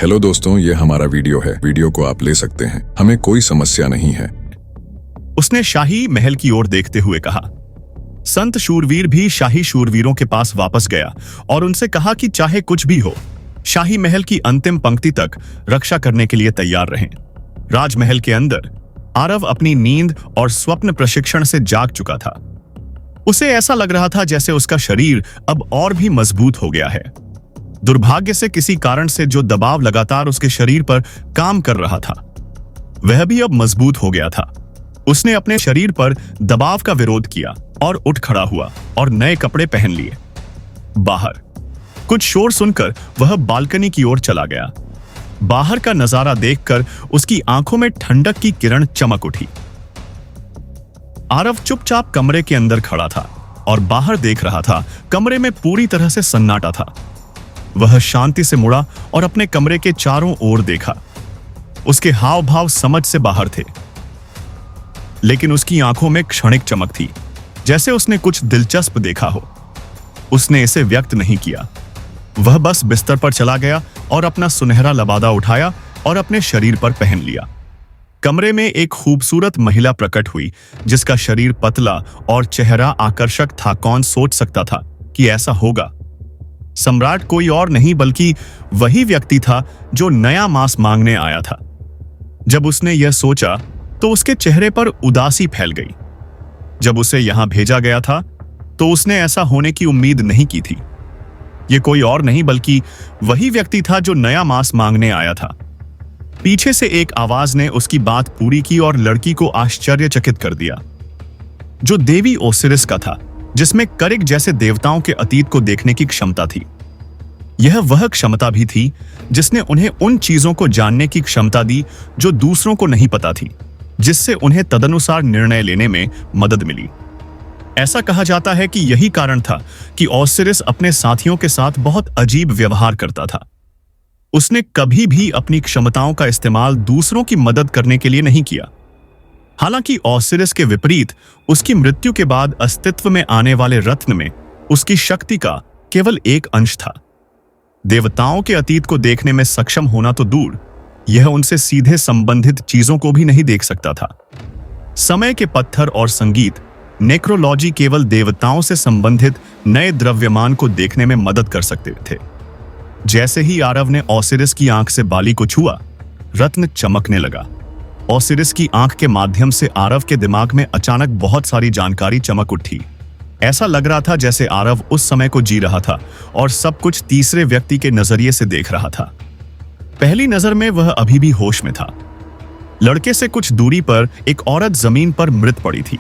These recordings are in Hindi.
हेलो दोस्तों, ये हमारा वीडियो है। वीडियो को आप ले सकते हैं, हमें कोई समस्या नहीं है। उसने शाही महल की ओर देखते हुए कहा। संत शूरवीर भी शाही शूरवीरों के पास वापस गया और उनसे कहा कि चाहे कुछ भी हो, शाही महल की अंतिम पंक्ति तक रक्षा करने के लिए तैयार रहें। राजमहल के अंदर आरव अपनी नींद और स्वप्न प्रशिक्षण से जाग चुका था। उसे ऐसा लग रहा था जैसे उसका शरीर अब और भी मजबूत हो गया है। दुर्भाग्य से किसी कारण से जो दबाव लगातार उसके शरीर पर काम कर रहा था, वह भी अब मजबूत हो गया था। उसने अपने शरीर पर दबाव का विरोध किया और उठ खड़ा हुआ और नए कपड़े पहन लिए। बाहर कुछ शोर सुनकर वह बालकनी की ओर चला गया। बाहर का नजारा देखकर उसकी आंखों में ठंडक की किरण चमक उठी। आरव चुपचाप कमरे के अंदर खड़ा था और बाहर देख रहा था। कमरे में पूरी तरह से सन्नाटा था। वह शांति से मुड़ा और अपने कमरे के चारों ओर देखा। उसके हाव भाव समझ से बाहर थे, लेकिन उसकी आंखों में क्षणिक चमक थी, जैसे उसने कुछ दिलचस्प देखा हो। उसने इसे व्यक्त नहीं किया। वह बस बिस्तर पर चला गया और अपना सुनहरा लबादा उठाया और अपने शरीर पर पहन लिया। कमरे में एक खूबसूरत महिला प्रकट हुई, जिसका शरीर पतला और चेहरा आकर्षक था। कौन सोच सकता था कि ऐसा होगा? सम्राट कोई और नहीं बल्कि वही व्यक्ति था जो नया मांस मांगने आया था। जब उसने यह सोचा तो उसके चेहरे पर उदासी फैल गई। जब उसे यहां भेजा गया था तो उसने ऐसा होने की उम्मीद नहीं की थी। यह कोई और नहीं बल्कि वही व्यक्ति था जो नया मांस मांगने आया था। पीछे से एक आवाज ने उसकी बात पूरी की और लड़की को आश्चर्यचकित कर दिया, जो देवी ओसिरिस का था, जिसमें करिक जैसे देवताओं के अतीत को देखने की क्षमता थी। यह वह क्षमता भी थी जिसने उन्हें उन चीजों को जानने की क्षमता दी जो दूसरों को नहीं पता थी, जिससे उन्हें तदनुसार निर्णय लेने में मदद मिली। ऐसा कहा जाता है कि यही कारण था कि ओसिरिस अपने साथियों के साथ बहुत अजीब व्यवहार करता था। उसने कभी भी अपनी क्षमताओं का इस्तेमाल दूसरों की मदद करने के लिए नहीं किया। हालांकि ओसिरिस के विपरीत उसकी मृत्यु के बाद अस्तित्व में आने वाले रत्न में उसकी शक्ति का केवल एक अंश था। देवताओं के अतीत को देखने में सक्षम होना तो दूर, यह उनसे सीधे संबंधित चीजों को भी नहीं देख सकता था। समय के पत्थर और संगीत, नेक्रोलॉजी केवल देवताओं से संबंधित नए द्रव्यमान को देखने में मदद कर सकते थे। जैसे ही आरव ने ओसिरिस की आंख से बाली को छुआ, रत्न चमकने लगा। ओसिरिस की आंख के माध्यम से आरव के दिमाग में अचानक बहुत सारी जानकारी चमक उठी। ऐसा लग रहा था जैसे आरव उस समय को जी रहा था और सब कुछ तीसरे व्यक्ति के नजरिए से देख रहा था। पहली नजर में वह अभी भी होश में था। लड़के से कुछ दूरी पर एक औरत जमीन पर मृत पड़ी थी।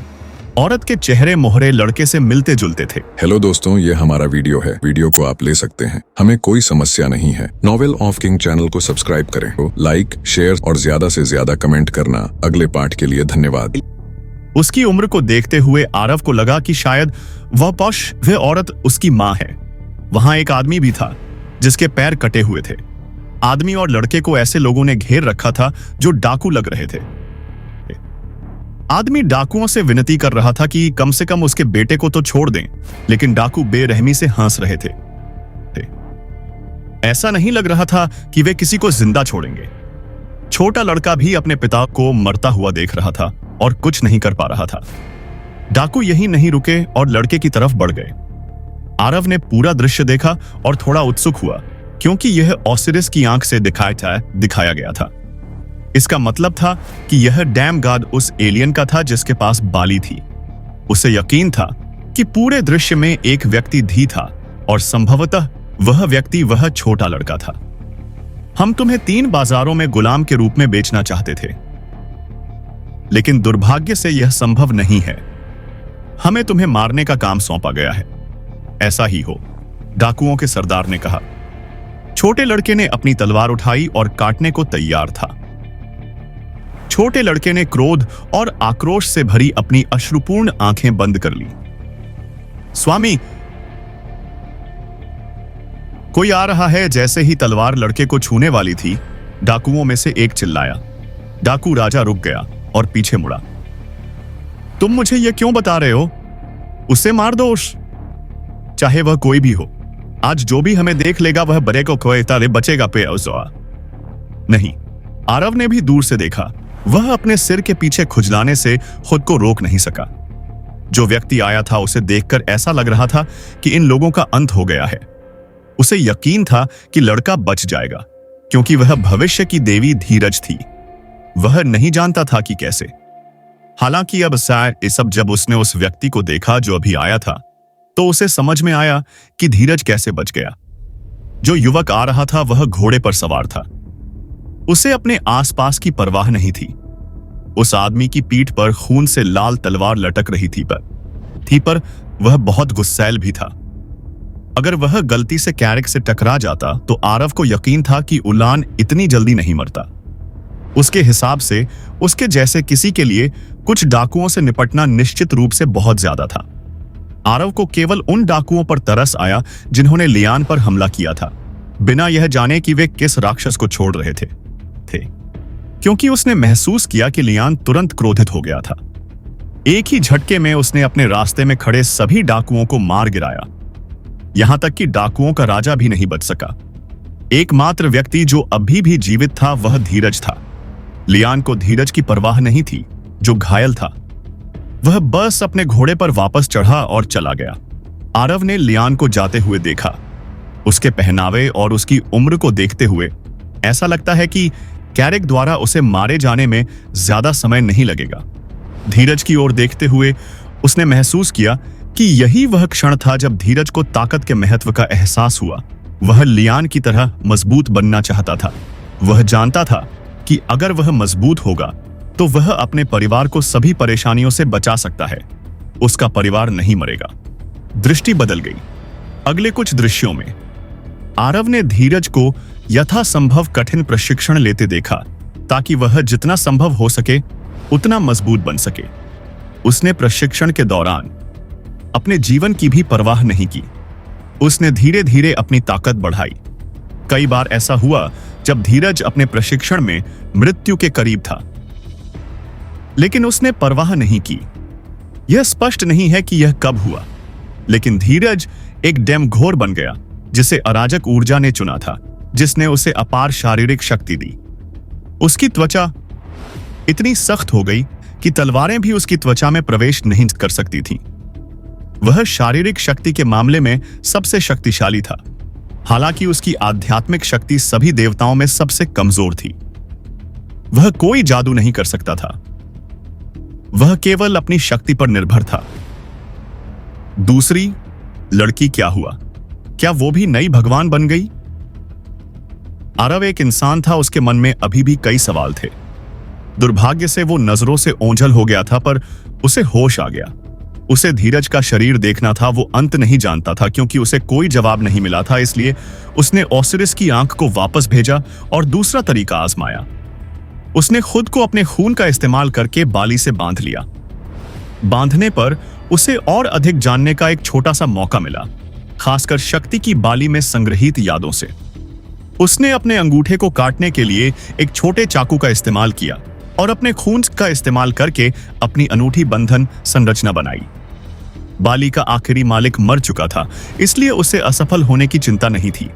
औरत के चेहरे मोहरे लड़के से मिलते जुलते थे। हेलो दोस्तों, ये हमारा वीडियो है। वीडियो को आप ले सकते हैं, हमें कोई समस्या नहीं है। नॉवेल ऑफ किंग चैनल को सब्सक्राइब करें, लाइक, शेयर और ज्यादा से ज्यादा कमेंट करना। अगले पार्ट के लिए धन्यवाद। उसकी उम्र को देखते हुए आरव को लगा कि शायद वह औरत उसकी मां है। वहां एक आदमी भी था जिसके पैर कटे हुए थे। आदमी और लड़के को ऐसे लोगों ने घेर रखा था जो डाकू लग रहे थे। आदमी डाकुओं से विनती कर रहा था कि कम से कम उसके बेटे को तो छोड़ दें, लेकिन डाकू बेरहमी से हंस रहे थे। ऐसा नहीं लग रहा था कि वे किसी को जिंदा छोड़ेंगे। छोटा लड़का भी अपने पिता को मरता हुआ देख रहा था और कुछ नहीं कर पा रहा था। डाकू यहीं नहीं रुके और लड़के की तरफ बढ़ गए। आरव ने पूरा दृश्य देखा और थोड़ा उत्सुक हुआ, क्योंकि यह ओसिरिस की आंख से दिखाया गया था। इसका मतलब था कि यह डैम गॉड उस एलियन का था जिसके पास बाली थी। उसे यकीन था कि पूरे दृश्य में एक व्यक्ति भी था और संभवतः वह व्यक्ति वह छोटा लड़का था। हम तुम्हें 3 बाजारों में गुलाम के रूप में बेचना चाहते थे, लेकिन दुर्भाग्य से यह संभव नहीं है। हमें तुम्हें मारने का काम सौंपा गया है। ऐसा ही हो, डाकुओं के सरदार ने कहा। छोटे लड़के ने अपनी तलवार उठाई और काटने को तैयार था। छोटे लड़के ने क्रोध और आक्रोश से भरी अपनी अश्रुपूर्ण आंखें बंद कर ली। स्वामी, कोई आ रहा है। जैसे ही तलवार लड़के को छूने वाली थी, डाकुओं में से एक चिल्लाया। डाकू राजा रुक गया और पीछे मुड़ा। तुम मुझे यह क्यों बता रहे हो? उसे मार दो, चाहे वह कोई भी हो। आज जो भी हमें देख लेगा वह बड़े को खोए तारे बचेगा पे। नहीं, आरव ने भी दूर से देखा। वह अपने सिर के पीछे खुजलाने से खुद को रोक नहीं सका। जो व्यक्ति आया था उसे देखकर ऐसा लग रहा था कि इन लोगों का अंत हो गया है। उसे यकीन था कि लड़का बच जाएगा, क्योंकि वह भविष्य की देवी धीरज थी। वह नहीं जानता था कि कैसे। हालांकि अब शायद ये सब जब उसने उस व्यक्ति को देखा जो अभी आया था, तो उसे समझ में आया कि धीरज कैसे बच गया। जो युवक आ रहा था वह घोड़े पर सवार था। उसे अपने आसपास की परवाह नहीं थी। उस आदमी की पीठ पर खून से लाल तलवार लटक रही थी पर वह बहुत गुस्सैल भी था। अगर वह गलती से कैरिक से टकरा जाता तो आरव को यकीन था कि उलान इतनी जल्दी नहीं मरता। उसके हिसाब से उसके जैसे किसी के लिए कुछ डाकुओं से निपटना निश्चित रूप से बहुत ज्यादा था। आरव को केवल उन डाकुओं पर तरस आया जिन्होंने लियान पर हमला किया था, बिना यह जाने कि वे किस राक्षस को छोड़ रहे थे। क्योंकि उसने महसूस किया कि लियान तुरंत क्रोधित हो गया था। एक ही झटके में उसने अपने रास्ते में खड़े सभी डाकुओं को मार गिराया। यहां तक कि डाकुओं का राजा भी नहीं बच सका। एकमात्र व्यक्ति जो अभी भी जीवित था वह धीरज था। लियान को धीरज की परवाह नहीं थी, जो घायल था। वह बस अपने घोड़े पर वापस चढ़ा और चला गया। आरव ने लियान को जाते हुए देखा। उसके पहनावे और उसकी उम्र को देखते हुए ऐसा लगता है कि कैरिक द्वारा उसे मारे जाने में ज्यादा समय नहीं लगेगा। धीरज की ओर देखते हुए उसने महसूस किया कि यही वह क्षण था जब धीरज को ताकत के महत्व का एहसास हुआ। वह लियान की तरह मजबूत बनना चाहता था। वह जानता था कि अगर वह मजबूत होगा तो वह अपने परिवार को सभी परेशानियों से बचा सकता है। उसका परिवार नहीं मरेगा। दृष्टि बदल गई। अगले कुछ दृश्यों में आरव ने धीरज को यथासंभव कठिन प्रशिक्षण लेते देखा, ताकि वह जितना संभव हो सके उतना मजबूत बन सके। उसने प्रशिक्षण के दौरान अपने जीवन की भी परवाह नहीं की। उसने धीरे धीरे अपनी ताकत बढ़ाई। कई बार ऐसा हुआ जब धीरज अपने प्रशिक्षण में मृत्यु के करीब था, लेकिन उसने परवाह नहीं की। यह स्पष्ट नहीं है कि यह कब हुआ, लेकिन धीरज एक डेमघोर बन गया, जिसे अराजक ऊर्जा ने चुना था, जिसने उसे अपार शारीरिक शक्ति दी। उसकी त्वचा इतनी सख्त हो गई कि तलवारें भी उसकी त्वचा में प्रवेश नहीं कर सकती थीं। वह शारीरिक शक्ति के मामले में सबसे शक्तिशाली था, हालांकि उसकी आध्यात्मिक शक्ति सभी देवताओं में सबसे कमजोर थी। वह कोई जादू नहीं कर सकता था। वह केवल अपनी शक्ति पर निर्भर था। दूसरी लड़की क्या हुआ? क्या वो भी नई भगवान बन गई? आरव एक इंसान था। उसके मन में अभी भी कई सवाल थे। दुर्भाग्य से वो नजरों से ओझल हो गया था, पर उसे होश आ गया। उसे धीरज का शरीर देखना था। वो अंत नहीं जानता था, क्योंकि उसे कोई जवाब नहीं मिला था। इसलिए उसने ओसिरिस की आंख को वापस भेजा और दूसरा तरीका आजमाया। उसने खुद को अपने खून का इस्तेमाल करके बाली से बांध लिया। बांधने पर उसे और अधिक जानने का एक छोटा सा मौका मिला, खासकर शक्ति की बाली में संग्रहित यादों से। उसने अपने अंगूठे को काटने के लिए एक छोटे चाकू का इस्तेमाल किया और अपने खून का इस्तेमाल करके अपनी अनूठी बंधन संरचना बनाई। बाली का आखिरी मालिक मर चुका था, इसलिए उसे असफल होने की चिंता नहीं थी।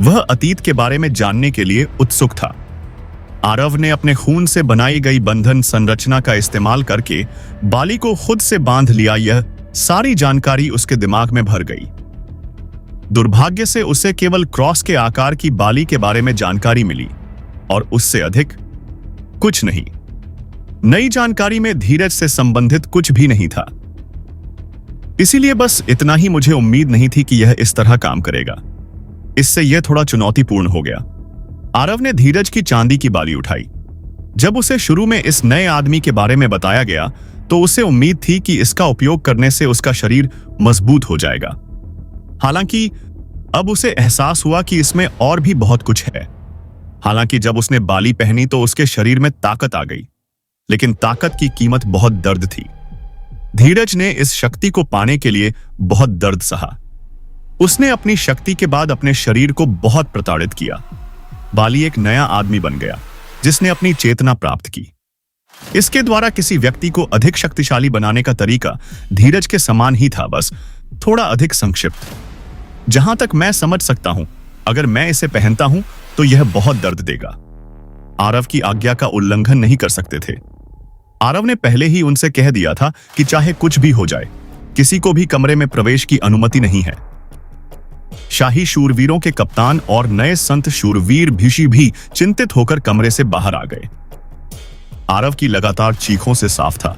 वह अतीत के बारे में जानने के लिए उत्सुक था। आरव ने अपने खून से बनाई गई बंधन संरचना का इस्तेमाल करके बाली को खुद से बांध लिया। यह सारी जानकारी उसके दिमाग में भर गई। दुर्भाग्य से उसे केवल क्रॉस के आकार की बाली के बारे में जानकारी मिली, और उससे अधिक कुछ नहीं। नई जानकारी में धीरज से संबंधित कुछ भी नहीं था। इसीलिए बस इतना ही मुझे उम्मीद नहीं थी कि यह इस तरह काम करेगा। इससे यह थोड़ा चुनौतीपूर्ण हो गया। आरव ने धीरज की चांदी की बाली उठाई। जब उसे शुरू में इस नए आदमी के बारे में बताया गया, तो उसे उम्मीद थी कि इसका उपयोग करने से उसका शरीर मजबूत हो जाएगा। हालांकि अब उसे एहसास हुआ कि इसमें और भी बहुत कुछ है। हालांकि जब उसने बाली पहनी तो उसके शरीर में ताकत आ गई, लेकिन ताकत की कीमत बहुत दर्द थी। धीरज ने इस शक्ति को पाने के लिए बहुत दर्द सहा। उसने अपनी शक्ति के बाद अपने शरीर को बहुत प्रताड़ित किया। बाली एक नया आदमी बन गया, जिसने अपनी चेतना प्राप्त की। इसके द्वारा किसी व्यक्ति को अधिक शक्तिशाली बनाने का तरीका धीरज के समान ही था, बस थोड़ा अधिक संक्षिप्त। जहां तक मैं समझ सकता हूं, अगर मैं इसे पहनता हूं तो यह बहुत दर्द देगा। आरव की आज्ञा का उल्लंघन नहीं कर सकते थे। आरव ने पहले ही उनसे कह दिया था कि चाहे कुछ भी हो जाए, किसी को भी कमरे में प्रवेश की अनुमति नहीं है। शाही शूरवीरों के कप्तान और नए संत शूरवीर भिषि भी चिंतित होकर कमरे से बाहर आ गए। आरव की लगातार चीखों से साफ था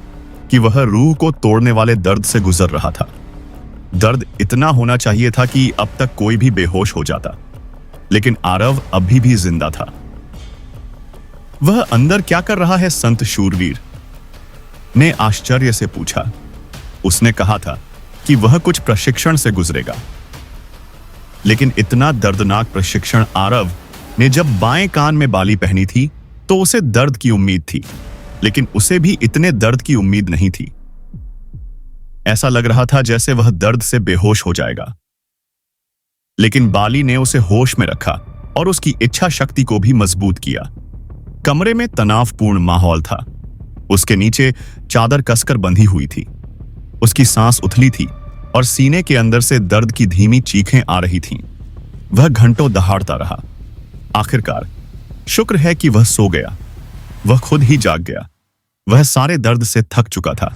कि वह रूह को तोड़ने वाले दर्द से गुजर रहा था। दर्द इतना होना चाहिए था कि अब तक कोई भी बेहोश हो जाता, लेकिन आरव अभी भी जिंदा था। वह अंदर क्या कर रहा है? संत शूरवीर ने आश्चर्य से पूछा। उसने कहा था कि वह कुछ प्रशिक्षण से गुजरेगा, लेकिन इतना दर्दनाक प्रशिक्षण आरव ने जब बाएं कान में बाली पहनी थी तो उसे दर्द की उम्मीद थी, लेकिन उसे भी इतने दर्द की उम्मीद नहीं थी। ऐसा लग रहा था जैसे वह दर्द से बेहोश हो जाएगा, लेकिन बाली ने उसे होश में रखा और उसकी इच्छा शक्ति को भी मजबूत किया। कमरे में तनावपूर्ण माहौल था। उसके नीचे चादर कसकर बंधी हुई थी। उसकी सांस उथली थी और सीने के अंदर से दर्द की धीमी चीखें आ रही थीं। वह घंटों दहाड़ता रहा। आखिरकार शुक्र है कि वह सो गया। वह खुद ही जाग गया। वह सारे दर्द से थक चुका था।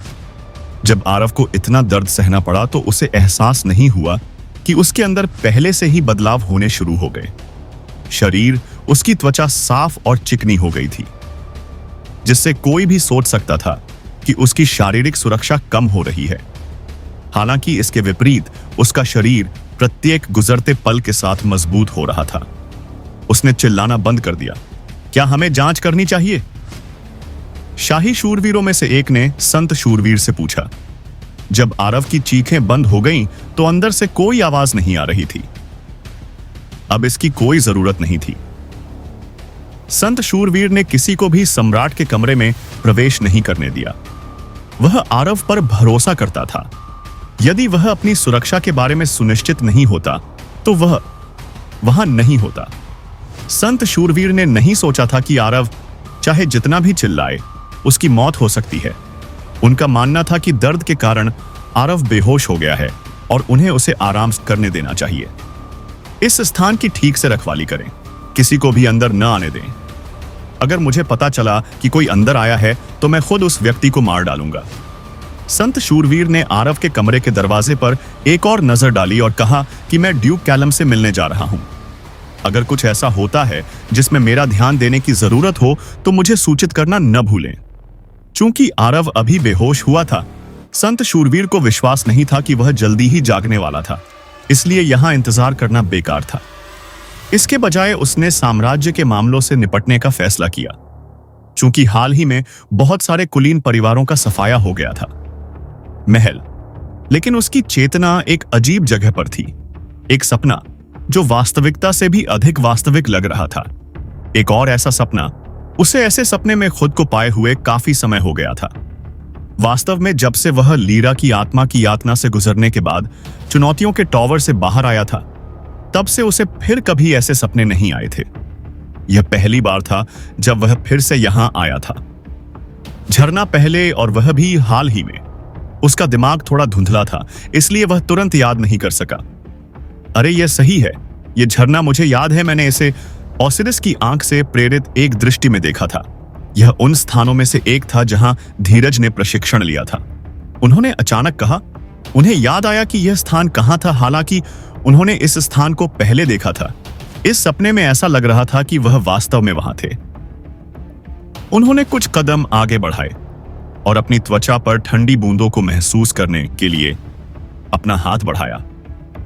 जब आरव को इतना दर्द सहना पड़ा तो उसे एहसास नहीं हुआ कि उसके अंदर पहले से ही बदलाव होने शुरू हो गए। शरीर, उसकी त्वचा साफ और चिकनी हो गई थी, जिससे कोई भी सोच सकता था कि उसकी शारीरिक सुरक्षा कम हो रही है। हालांकि इसके विपरीत उसका शरीर प्रत्येक गुजरते पल के साथ मजबूत हो रहा था। उसने चिल्लाना बंद कर दिया। क्या हमें जांच करनी चाहिए? शाही शूरवीरों में से एक ने संत शूरवीर से पूछा। जब आरव की चीखें बंद हो गईं, तो अंदर से कोई आवाज नहीं आ रही थी। अब इसकी कोई जरूरत नहीं थी। संत शूरवीर ने किसी को भी सम्राट के कमरे में प्रवेश नहीं करने दिया। वह आरव पर भरोसा करता था। यदि वह अपनी सुरक्षा के बारे में सुनिश्चित नहीं होता तो वह वहां नहीं होता। संत शूरवीर ने नहीं सोचा था कि आरव चाहे जितना भी चिल्लाए, उसकी मौत हो सकती है। उनका मानना था कि दर्द के कारण आरव बेहोश हो गया है और उन्हें उसे आराम करने देना चाहिए। इस स्थान की ठीक से रखवाली करें, किसी को भी अंदर न आने दें। अगर मुझे पता चला कि कोई अंदर आया है तो मैं खुद उस व्यक्ति को मार डालूंगा। संत शूरवीर ने आरव के कमरे के दरवाजे पर एक और नजर डाली और कहा कि मैं ड्यूक कैलम से मिलने जा रहा हूं। अगर कुछ ऐसा होता है जिसमें मेरा ध्यान देने की जरूरत हो तो मुझे सूचित करना न भूलें। चूंकि आरव अभी बेहोश हुआ था, संत शूरवीर को विश्वास नहीं था कि वह जल्दी ही जागने वाला था, इसलिए यहां इंतजार करना बेकार था। इसके बजाय उसने साम्राज्य के मामलों से निपटने का फैसला किया। चूंकि हाल ही में बहुत सारे कुलीन परिवारों का सफाया हो गया था। महल, लेकिन उसकी चेतना एक अजीब जगह पर थी। एक सपना जो वास्तविकता से भी अधिक वास्तविक लग रहा था। एक और ऐसा सपना, उसे ऐसे सपने में खुद को पाए हुए काफी समय हो गया था। वास्तव में जब से वह लीरा की आत्मा की यातना से गुजरने के बाद चुनौतियों के टॉवर से बाहर आया था, तब से उसे फिर कभी ऐसे सपने नहीं आए थे। यह पहली बार था जब वह फिर से यहां आया था। झरना पहले, और वह भी हाल ही में। उसका दिमाग थोड़ा धुंधला था, इसलिए वह तुरंत याद नहीं कर सका। अरे यह सही है, यह झरना मुझे याद है, मैंने इसे ओसिरिस की आंख से प्रेरित एक दृष्टि में देखा था। यह उन स्थानों में से एक था जहां धीरज ने प्रशिक्षण लिया था। उन्होंने अचानक कहा। उन्हें याद आया कि यह स्थान कहां था, हालांकि उन्होंने इस स्थान को पहले देखा था। इस सपने में ऐसा लग रहा था कि वह वास्तव में वहां थे। उन्होंने कुछ कदम आगे बढ़ाए और अपनी त्वचा पर ठंडी बूंदों को महसूस करने के लिए अपना हाथ बढ़ाया।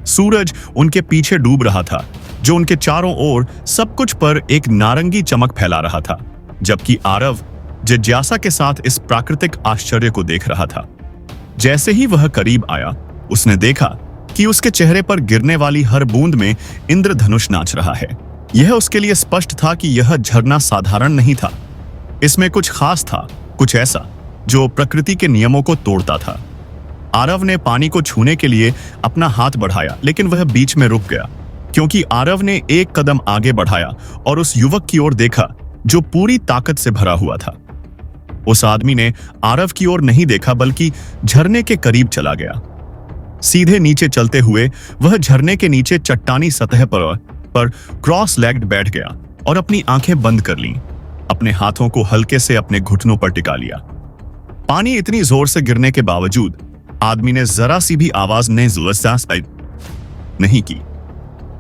सूरज उनके पीछे डूब रहा था, जो उनके चारों ओर सब कुछ पर एक नारंगी चमक फैला रहा था, जबकि आरव जिज्ञासा के साथ इस प्राकृतिक आश्चर्य को देख रहा था। जैसे ही वह करीब आया, उसने देखा कि उसके चेहरे पर गिरने वाली हर बूंद में इंद्रधनुष नाच रहा है। यह उसके लिए स्पष्ट था कि यह झरना साधारण नहीं था। इसमें कुछ खास था, कुछ ऐसा जो प्रकृति के नियमों को तोड़ता था। आरव ने पानी को छूने के लिए अपना हाथ बढ़ाया, लेकिन वह बीच में रुक गया, क्योंकि आरव ने एक कदम आगे बढ़ाया और उस युवक की ओर देखा जो पूरी ताकत से भरा हुआ था। उस आदमी ने आरव की ओर नहीं देखा, बल्कि झरने के करीब चला गया। सीधे नीचे चलते हुए वह झरने के नीचे चट्टानी सतह पर क्रॉस लेग्ड बैठ गया और अपनी आंखें बंद कर लीं। अपने हाथों को हल्के से अपने घुटनों पर टिका लिया। पानी इतनी जोर से गिरने के बावजूद आदमी ने जरा सी भी आवाज नहीं की।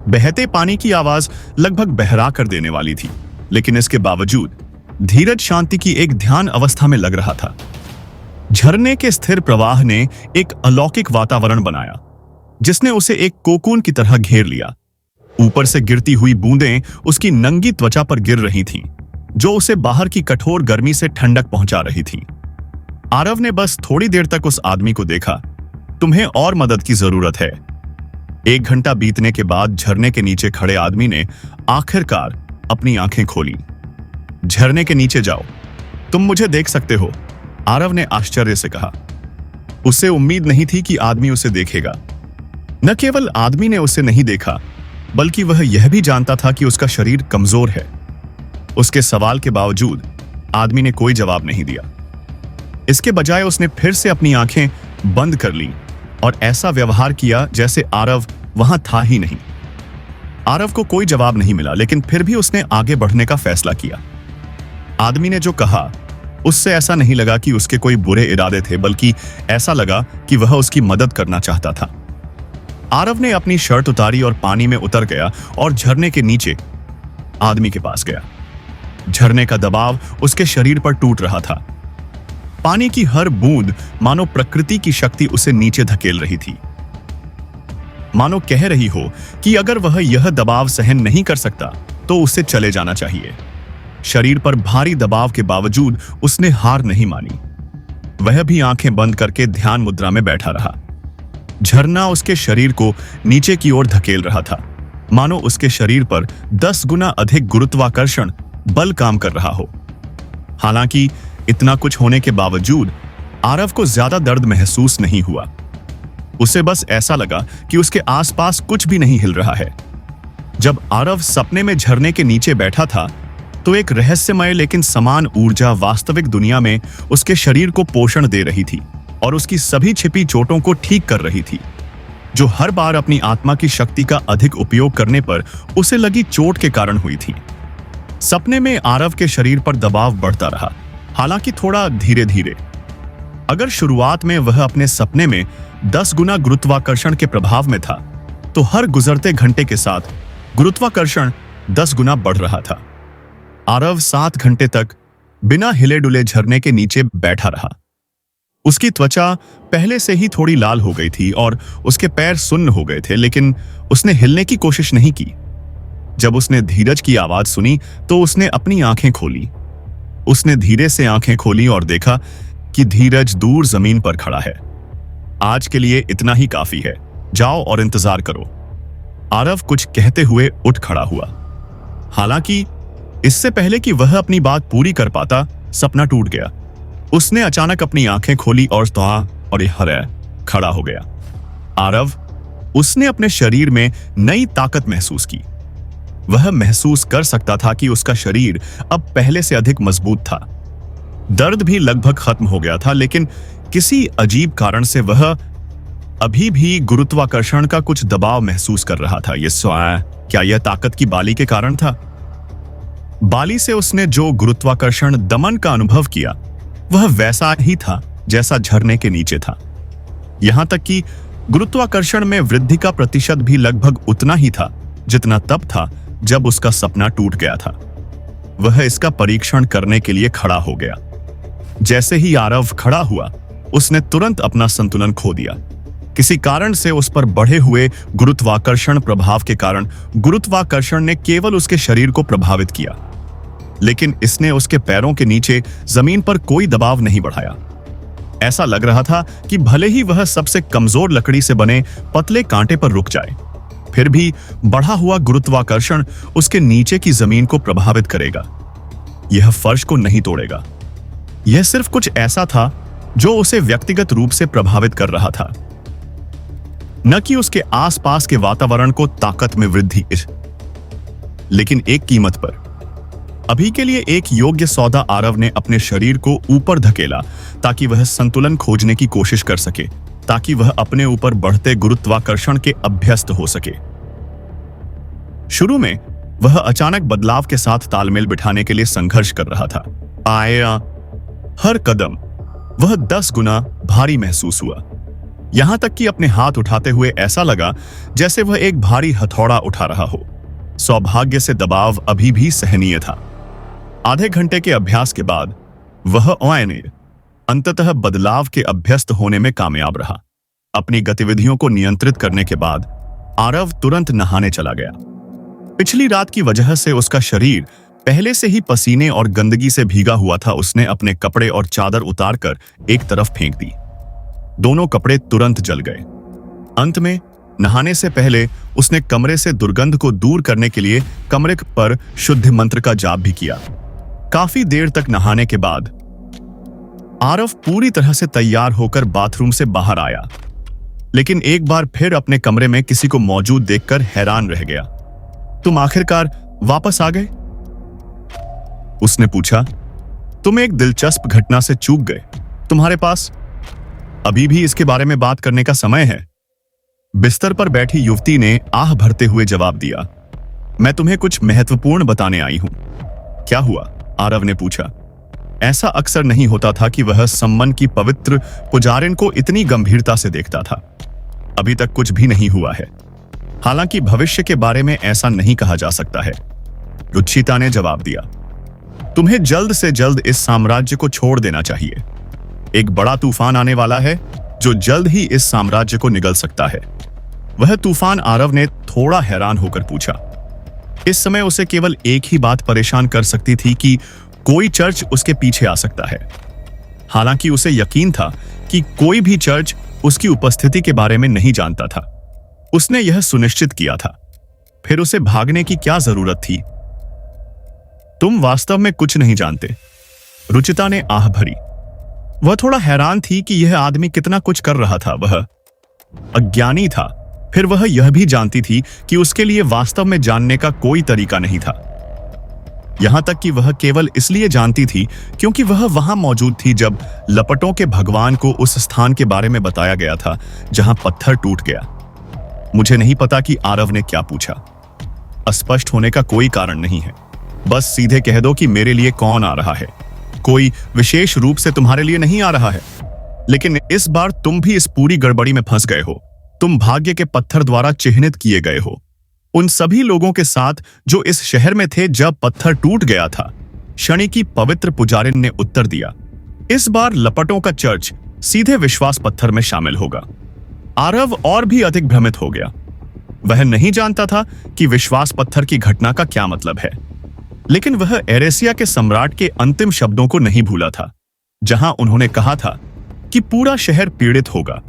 बहते पानी की आवाज लगभग बहरा कर देने वाली थी, लेकिन इसके बावजूद धीरज शांति की एक ध्यान अवस्था में लग रहा था। झरने के स्थिर प्रवाह ने एक अलौकिक वातावरण बनाया, जिसने उसे एक कोकून की तरह घेर लिया। ऊपर से गिरती हुई बूंदें उसकी नंगी त्वचा पर गिर रही थीं, जो उसे बाहर की कठोर गर्मी से ठंडक पहुंचा रही थी। आरव ने बस थोड़ी देर तक उस आदमी को देखा। तुम्हें और मदद की जरूरत है। 1 घंटा बीतने के बाद झरने के नीचे खड़े आदमी ने आखिरकार अपनी आंखें खोली। झरने के नीचे जाओ, तुम मुझे देख सकते हो, आरव ने आश्चर्य से कहा। उसे उम्मीद नहीं थी कि आदमी उसे देखेगा। न केवल आदमी ने उसे नहीं देखा, बल्कि वह यह भी जानता था कि उसका शरीर कमजोर है। उसके सवाल के बावजूद आदमी ने कोई जवाब नहीं दिया। इसके बजाय उसने फिर से अपनी आंखें बंद कर लीं और ऐसा व्यवहार किया जैसे आरव वहां था ही नहीं। आरव को कोई जवाब नहीं मिला, लेकिन फिर भी उसने आगे बढ़ने का फैसला किया। आदमी ने जो कहा उससे ऐसा नहीं लगा कि उसके कोई बुरे इरादे थे, बल्कि ऐसा लगा कि वह उसकी मदद करना चाहता था। आरव ने अपनी शर्ट उतारी और पानी में उतर गया और झरने के नीचे आदमी के पास गया। झरने का दबाव उसके शरीर पर टूट रहा था। पानी की हर बूंद मानो प्रकृति की शक्ति उसे नीचे धकेल रही थी, मानो कह रही हो कि अगर वह यह दबाव सहन नहीं कर सकता तो उसे चले जाना चाहिए। शरीर पर भारी दबाव के बावजूद उसने हार नहीं मानी। वह भी आंखें बंद करके ध्यान मुद्रा में बैठा रहा। झरना उसके शरीर को नीचे की ओर धकेल रहा था, मानो उसके शरीर पर 10 गुना अधिक गुरुत्वाकर्षण बल काम कर रहा हो। हालांकि इतना कुछ होने के बावजूद आरव को ज्यादा दर्द महसूस नहीं हुआ। उसे बस ऐसा लगा कि उसके आसपास कुछ भी नहीं हिल रहा है। जब आरव सपने में झरने के नीचे बैठा था, तो एक रहस्यमय लेकिन समान ऊर्जा वास्तविक दुनिया में उसके शरीर को पोषण दे रही थी और उसकी सभी छिपी चोटों को ठीक कर रही थी, जो हर बार अपनी आत्मा की शक्ति का अधिक उपयोग करने पर उसे लगी चोट के कारण हुई थी। सपने में आरव के शरीर पर दबाव बढ़ता रहा, हालांकि थोड़ा धीरे धीरे। अगर शुरुआत में वह अपने सपने में 10 गुना गुरुत्वाकर्षण के प्रभाव में था, तो हर गुजरते घंटे के साथ गुरुत्वाकर्षण 10 गुना बढ़ रहा था। आरव 7 घंटे तक बिना हिले डुले झरने के नीचे बैठा रहा। उसकी त्वचा पहले से ही थोड़ी लाल हो गई थी और उसके पैर सुन्न हो गए थे, लेकिन उसने हिलने की कोशिश नहीं की। जब उसने धीरज की आवाज सुनी तो उसने अपनी आंखें खोली। उसने धीरे से आंखें खोली और देखा कि धीरज दूर जमीन पर खड़ा है। आज के लिए इतना ही काफी है, जाओ और इंतजार करो। आरव कुछ कहते हुए उठ खड़ा हुआ। हालांकि इससे पहले कि वह अपनी बात पूरी कर पाता, सपना टूट गया। उसने अचानक अपनी आंखें खोली और खड़ा हो गया। आरव, उसने अपने शरीर में नई ताकत महसूस की। वह महसूस कर सकता था कि उसका शरीर अब पहले से अधिक मजबूत था। दर्द भी लगभग खत्म हो गया था, लेकिन किसी अजीब कारण से वह अभी भी गुरुत्वाकर्षण का कुछ दबाव महसूस कर रहा था। क्या यह ताकत की बाली के कारण था? बाली से उसने जो गुरुत्वाकर्षण दमन का अनुभव किया, वह वैसा ही था जैसा झरने के नीचे था। यहां तक कि गुरुत्वाकर्षण में वृद्धि का प्रतिशत भी लगभग उतना ही था जितना तब था जब उसका सपना टूट गया था। वह इसका परीक्षण करने के लिए खड़ा हो गया। जैसे ही आरव खड़ा हुआ, उसने तुरंत अपना संतुलन खो दिया। किसी कारण से उस पर बढ़े हुए गुरुत्वाकर्षण प्रभाव के कारण गुरुत्वाकर्षण ने केवल उसके शरीर को प्रभावित किया, लेकिन इसने उसके पैरों के नीचे जमीन पर कोई दबाव नहीं बढ़ाया। ऐसा लग रहा था कि भले ही वह सबसे कमजोर लकड़ी से बने पतले कांटे पर रुक जाए, फिर भी बढ़ा हुआ गुरुत्वाकर्षण उसके नीचे की जमीन को प्रभावित करेगा। यह फर्श को नहीं तोड़ेगा। यह सिर्फ कुछ ऐसा था जो उसे व्यक्तिगत रूप से प्रभावित कर रहा था, न कि उसके आसपास के वातावरण को ताकत में वृद्धि। लेकिन एक कीमत पर। अभी के लिए एक योग्य सौदा आरव ने अपने शरीर को ऊपर धकेला ताकि वह संतुलन खोजने की कोशिश कर सके, ताकि वह अपने ऊपर बढ़ते गुरुत्वाकर्षण के अभ्यस्त हो सके। शुरू में वह अचानक बदलाव के साथ तालमेल बिठाने के लिए संघर्ष कर रहा था। आया हर कदम वह 10 गुना भारी महसूस हुआ। यहां तक कि अपने हाथ उठाते हुए ऐसा लगा जैसे वह एक भारी हथौड़ा उठा रहा हो। सौभाग्य से दबाव अभी भी सहनीय था। आधे घंटे के अभ्यास के बाद वह अंततः बदलाव के अभ्यस्त होने में कामयाब रहा। अपनी गतिविधियों को नियंत्रित करने के बाद आरव तुरंत नहाने चला गया। पिछली रात की वजह से उसका शरीर पहले से ही पसीने और गंदगी से भीगा हुआ था। उसने अपने कपड़े और चादर उतारकर एक तरफ फेंक दी। दोनों कपड़े तुरंत जल गए। अंत में नहाने से पहले उसने कमरे से दुर्गंध को दूर करने के लिए कमरे पर शुद्ध मंत्र का जाप भी किया। काफी देर तक नहाने के बाद आरव पूरी तरह से तैयार होकर बाथरूम से बाहर आया, लेकिन एक बार फिर अपने कमरे में किसी को मौजूद देखकर हैरान रह गया। तुम आखिरकार वापस आ गए? उसने पूछा। तुम एक दिलचस्प घटना से चूक गए। तुम्हारे पास अभी भी इसके बारे में बात करने का समय है? बिस्तर पर बैठी युवती ने आह भरते हुए जवाब दिया। मैं तुम्हें कुछ महत्वपूर्ण बताने आई हूं। क्या हुआ? आरव ने पूछा। ऐसा अक्सर नहीं होता था कि वह सम्मन की पवित्र पुजारिन को इतनी गंभीरता से देखता था। अभी तक कुछ भी नहीं हुआ है। हालांकि भविष्य के बारे में ऐसा नहीं कहा जा सकता है, रुचिता ने जवाब दिया। तुम्हें जल्द से जल्द इस साम्राज्य को छोड़ देना चाहिए। एक बड़ा तूफान आने वाला है जो जल्द ही इस साम्राज्य को निगल सकता है। वह तूफान? आरव ने थोड़ा हैरान होकर पूछा। इस समय उसे केवल एक ही बात परेशान कर सकती थी कि कोई चर्च उसके पीछे आ सकता है। हालांकि उसे यकीन था कि कोई भी चर्च उसकी उपस्थिति के बारे में नहीं जानता था। उसने यह सुनिश्चित किया था। फिर उसे भागने की क्या जरूरत थी? तुम वास्तव में कुछ नहीं जानते, रुचिता ने आह भरी। वह थोड़ा हैरान थी कि यह आदमी कितना कुछ कर रहा था। वह अज्ञानी था। फिर वह यह भी जानती थी कि उसके लिए वास्तव में जानने का कोई तरीका नहीं था। यहां तक कि वह केवल इसलिए जानती थी क्योंकि वह वहां मौजूद थी जब लपटों के भगवान को उस स्थान के बारे में बताया गया था जहां पत्थर टूट गया। मुझे नहीं पता कि आरव ने क्या पूछा। अस्पष्ट होने का कोई कारण नहीं है। बस सीधे कह दो कि मेरे लिए कौन आ रहा है। कोई विशेष रूप से तुम्हारे लिए नहीं आ रहा है, लेकिन इस बार तुम भी इस पूरी गड़बड़ी में फंस गए हो। तुम भाग्य के पत्थर द्वारा चिह्नित किए गए हो, उन सभी लोगों के साथ जो इस शहर में थे जब पत्थर टूट गया था, शनि की पवित्र पुजारिन ने उत्तर दिया। इस बार लपटों का चर्च सीधे विश्वास पत्थर में शामिल होगा। आरव और भी अधिक भ्रमित हो गया। वह नहीं जानता था कि विश्वास पत्थर की घटना का क्या मतलब है, लेकिन वह एरेसिया के सम्राट के अंतिम शब्दों को नहीं भूला था, जहां उन्होंने कहा था कि पूरा शहर पीड़ित होगा।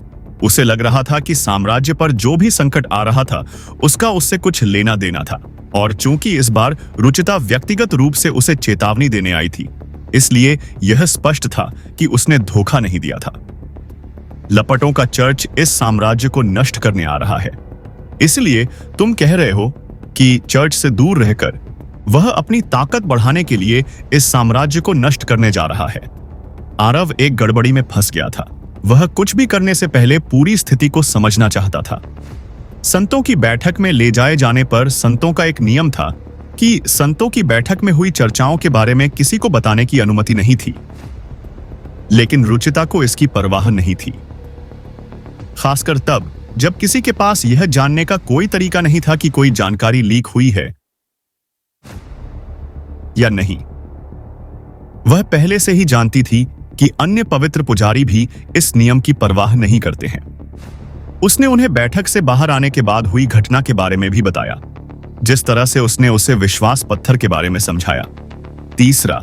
उसे लग रहा था कि साम्राज्य पर जो भी संकट आ रहा था उसका उससे कुछ लेना देना था, और चूंकि इस बार रुचिता व्यक्तिगत रूप से उसे चेतावनी देने आई थी, इसलिए यह स्पष्ट था कि उसने धोखा नहीं दिया था। लपटों का चर्च इस साम्राज्य को नष्ट करने आ रहा है, इसलिए तुम कह रहे हो कि चर्च से दूर रहकर वह अपनी ताकत बढ़ाने के लिए इस साम्राज्य को नष्ट करने जा रहा है। आरव एक गड़बड़ी में फंस गया था। वह कुछ भी करने से पहले पूरी स्थिति को समझना चाहता था। संतों की बैठक में ले जाए जाने पर संतों का एक नियम था कि संतों की बैठक में हुई चर्चाओं के बारे में किसी को बताने की अनुमति नहीं थी, लेकिन रुचिता को इसकी परवाह नहीं थी, खासकर तब जब किसी के पास यह जानने का कोई तरीका नहीं था कि कोई जानकारी लीक हुई है या नहीं। वह पहले से ही जानती थी कि अन्य पवित्र पुजारी भी इस नियम की परवाह नहीं करते हैं। उसने उन्हें बैठक से बाहर आने के बाद हुई घटना के बारे में भी बताया, जिस तरह से उसने उसे विश्वास पत्थर के बारे में समझाया। तीसरा,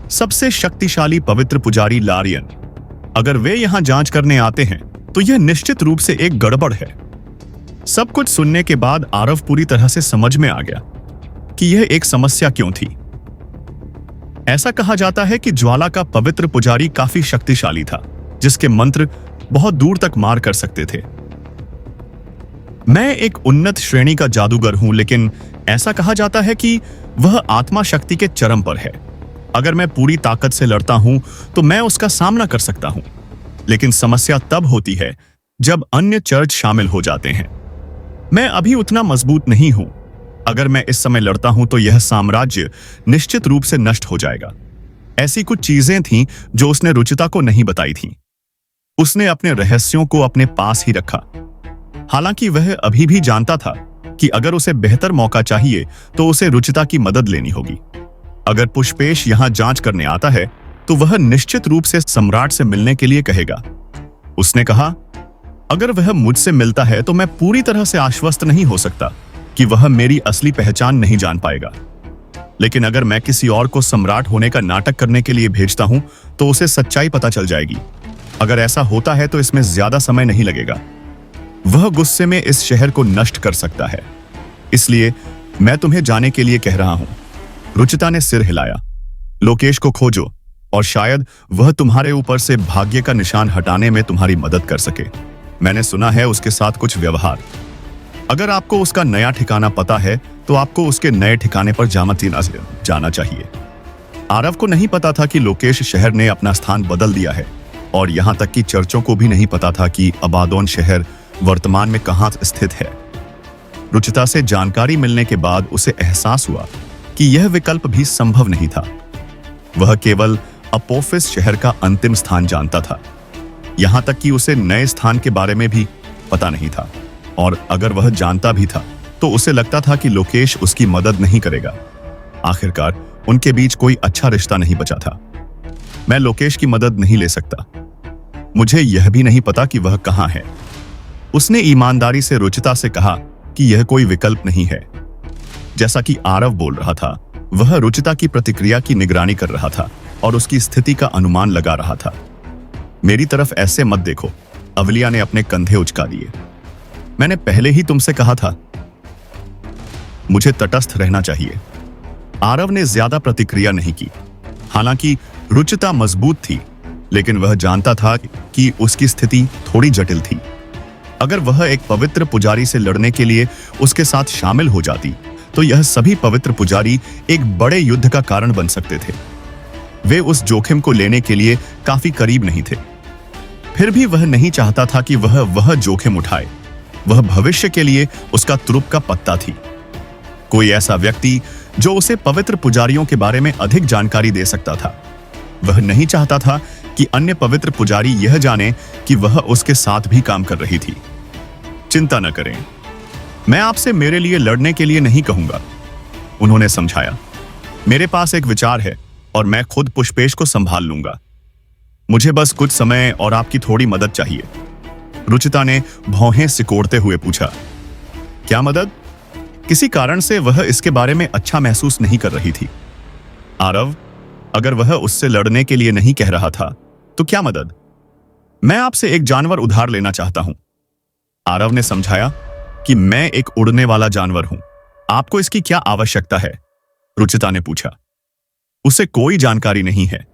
सबसे शक्तिशाली पवित्र पुजारी लारियन, अगर वे यहां जांच करने आते हैं तो यह निश्चित रूप से एक गड़बड़ है। सब कुछ सुनने के बाद आरव पूरी तरह से समझ में आ गया कि यह एक समस्या क्यों थी। ऐसा कहा जाता है कि ज्वाला का पवित्र पुजारी काफी शक्तिशाली था, जिसके मंत्र बहुत दूर तक मार कर सकते थे। मैं एक उन्नत श्रेणी का जादूगर हूं, लेकिन ऐसा कहा जाता है कि वह आत्मा शक्ति के चरम पर है। अगर मैं पूरी ताकत से लड़ता हूं तो मैं उसका सामना कर सकता हूं, लेकिन समस्या तब होती है जब अन्य चर्च शामिल हो जाते हैं। मैं अभी उतना मजबूत नहीं हूं, अगर मैं इस समय लड़ता हूं तो यह साम्राज्य निश्चित रूप से नष्ट हो जाएगा। ऐसी कुछ चीजें थीं जो उसने रुचिता को नहीं बताई थीं। उसने अपने रहस्यों को अपने पास ही रखा। हालांकि वह अभी भी जानता था कि अगर उसे बेहतर मौका चाहिए तो उसे रुचिता की मदद लेनी होगी। अगर पुष्पेश यहां जांच करने आता है तो वह निश्चित रूप से सम्राट से मिलने के लिए कहेगा। उसने कहा, अगर वह मुझसे मिलता है तो मैं पूरी तरह से आश्वस्त नहीं हो सकता कि वह मेरी असली पहचान नहीं जान पाएगा। लेकिन अगर मैं किसी और को सम्राट होने का नाटक करने के लिए भेजता हूं तो उसे सच्चाई पता चल जाएगी। अगर ऐसा होता है तो इसमें ज्यादा समय नहीं लगेगा। वह गुस्से में इस शहर को नष्ट कर सकता है। इसलिए मैं तुम्हें जाने के लिए कह रहा हूं। रुचिता ने सिर हिलाया। लोकेश को खोजो और शायद वह तुम्हारे ऊपर से भाग्य का निशान हटाने में तुम्हारी मदद कर सके। मैंने सुना है उसके साथ कुछ व्यवहार। अगर आपको उसका नया ठिकाना पता है तो आपको उसके नए ठिकाने पर जाना चाहिए। आरव को नहीं पता था कि लोकेश शहर ने अपना स्थान बदल दिया है और यहां तक कि चर्चों को भी नहीं पता था कि अबादोन शहर वर्तमान में कहां स्थित है। रुचिता से जानकारी मिलने के बाद उसे एहसास हुआ कि यह विकल्प भी संभव नहीं था। वह केवल अपोफिस शहर का अंतिम स्थान जानता था। यहां तक कि उसे नए स्थान के बारे में भी पता नहीं था, और अगर वह जानता भी था तो उसे लगता था कि लोकेश उसकी मदद नहीं करेगा। आखिरकार उनके बीच कोई अच्छा रिश्ता नहीं बचा था। मैं लोकेश की मदद नहीं ले सकता। मुझे यह भी नहीं पता कि वह कहां है। उसने ईमानदारी से रुचिता से कहा कि यह कोई विकल्प नहीं है। जैसा कि आरव बोल रहा था, वह रुचिता की प्रतिक्रिया की निगरानी कर रहा था और उसकी स्थिति का अनुमान लगा रहा था। मेरी तरफ ऐसे मत देखो, अवलिया ने अपने कंधे उचका दिए। मैंने पहले ही तुमसे कहा था, मुझे तटस्थ रहना चाहिए। आरव ने ज्यादा प्रतिक्रिया नहीं की। हालांकि रुचिता मजबूत थी, लेकिन वह जानता था कि उसकी स्थिति थोड़ी जटिल थी। अगर वह एक पवित्र पुजारी से लड़ने के लिए उसके साथ शामिल हो जाती तो यह सभी पवित्र पुजारी एक बड़े युद्ध का कारण बन सकते थे। वे उस जोखिम को लेने के लिए काफी करीब नहीं थे। फिर भी वह नहीं चाहता था कि वह जोखिम उठाए। वह भविष्य के लिए उसका तुरुप का पत्ता थी। कोई ऐसा व्यक्ति जो उसे पवित्र पुजारियों के बारे में अधिक जानकारी दे सकता था। वह नहीं चाहता था कि अन्य पवित्र पुजारी यह जाने कि वह उसके साथ भी काम कर रही थी। चिंता न करें, मैं आपसे मेरे लिए लड़ने के लिए नहीं कहूंगा, उन्होंने समझाया। मेरे पास एक विचार है और मैं खुद पुष्पेश को संभाल लूंगा। मुझे बस कुछ समय और आपकी थोड़ी मदद चाहिए। रुचिता ने भौहें सिकोड़ते हुए पूछा, क्या मदद? किसी कारण से वह इसके बारे में अच्छा महसूस नहीं कर रही थी। आरव, अगर वह उससे लड़ने के लिए नहीं कह रहा था तो क्या मदद? मैं आपसे एक जानवर उधार लेना चाहता हूं। आरव ने समझाया कि मैं एक उड़ने वाला जानवर हूं। आपको इसकी क्या आवश्यकता है? रुचिता ने पूछा। उसे कोई जानकारी नहीं है।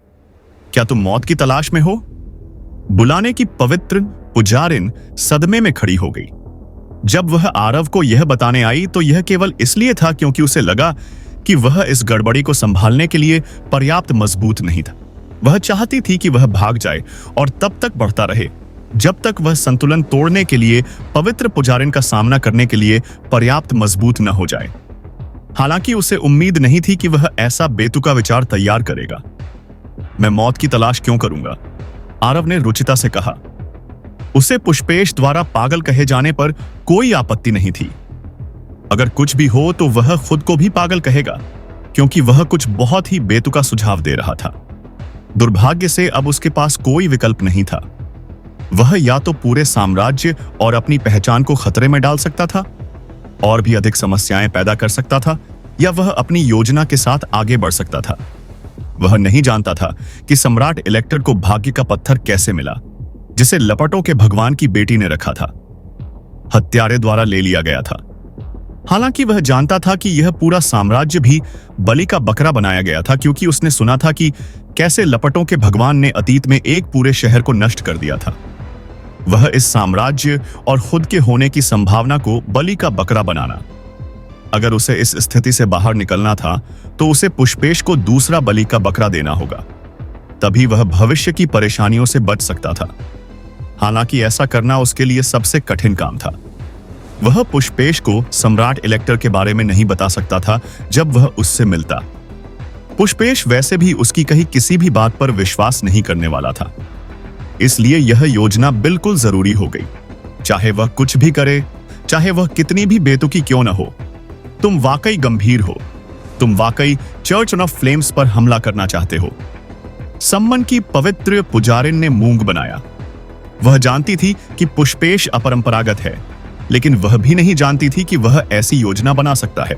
क्या तुम मौत की तलाश में हो? बुलाने की पवित्र पुजारिन सदमे में खड़ी हो गई। जब वह आरव को यह बताने आई तो यह केवल इसलिए था क्योंकि उसे लगा कि वह इस गड़बड़ी को संभालने के लिए पर्याप्त मजबूत नहीं था। वह चाहती थी कि वह भाग जाए और तब तक बढ़ता रहे जब तक वह संतुलन तोड़ने के लिए पवित्र पुजारिन का सामना करने के लिए पर्याप्त मजबूत न हो जाए। हालांकि उसे उम्मीद नहीं थी कि वह ऐसा बेतुका विचार तैयार करेगा। मैं मौत की तलाश क्यों करूंगा? आरव ने रुचिता से कहा। उसे पुष्पेश द्वारा पागल कहे जाने पर कोई आपत्ति नहीं थी। अगर कुछ भी हो तो वह खुद को भी पागल कहेगा, क्योंकि वह कुछ बहुत ही बेतुका सुझाव दे रहा था। दुर्भाग्य से अब उसके पास कोई विकल्प नहीं था। वह या तो पूरे साम्राज्य और अपनी पहचान को खतरे में डाल सकता था, और भी अधिक समस्याएं पैदा कर सकता था, या वह अपनी योजना के साथ आगे बढ़ सकता था। वह नहीं जानता था कि सम्राट इलेक्टर को भाग्य का पत्थर कैसे मिला, जिसे लपटों के भगवान की बेटी ने रखा था। हत्यारे द्वारा ले लिया गया था। हालांकि वह जानता था कि यह पूरा साम्राज्य भी बलि का बकरा बनाया गया था, क्योंकि उसने सुना था कि कैसे लपटों के भगवान ने अतीत में एक पूरे शहर को नष्ट कर दिया था। वह इस साम्राज्य और खुद के होने की संभावना को बलि का बकरा बनाना। अगर उसे इस स्थिति से बाहर निकलना था तो उसे पुष्पेश को दूसरा बलि का बकरा देना होगा। तभी वह भविष्य की परेशानियों से बच सकता था। हालांकि ऐसा करना उसके लिए सबसे कठिन काम था। वह पुष्पेश को सम्राट इलेक्टर के बारे में नहीं बता सकता था जब वह उससे मिलता। पुष्पेश वैसे भी उसकी कही किसी भी बात पर विश्वास नहीं करने वाला था, इसलिए यह योजना बिल्कुल जरूरी हो गई। चाहे वह कुछ भी करे, चाहे वह कितनी भी बेतुकी क्यों न हो, तुम वाकई गंभीर हो, तुम वाकई चर्च ऑफ फ्लेम्स पर हमला करना चाहते हो। सम्मन की पवित्र पुजारिन ने मूंग बनाया। वह जानती थी कि पुष्पेश अपरंपरागत है, लेकिन वह भी नहीं जानती थी कि वह ऐसी योजना बना सकता है।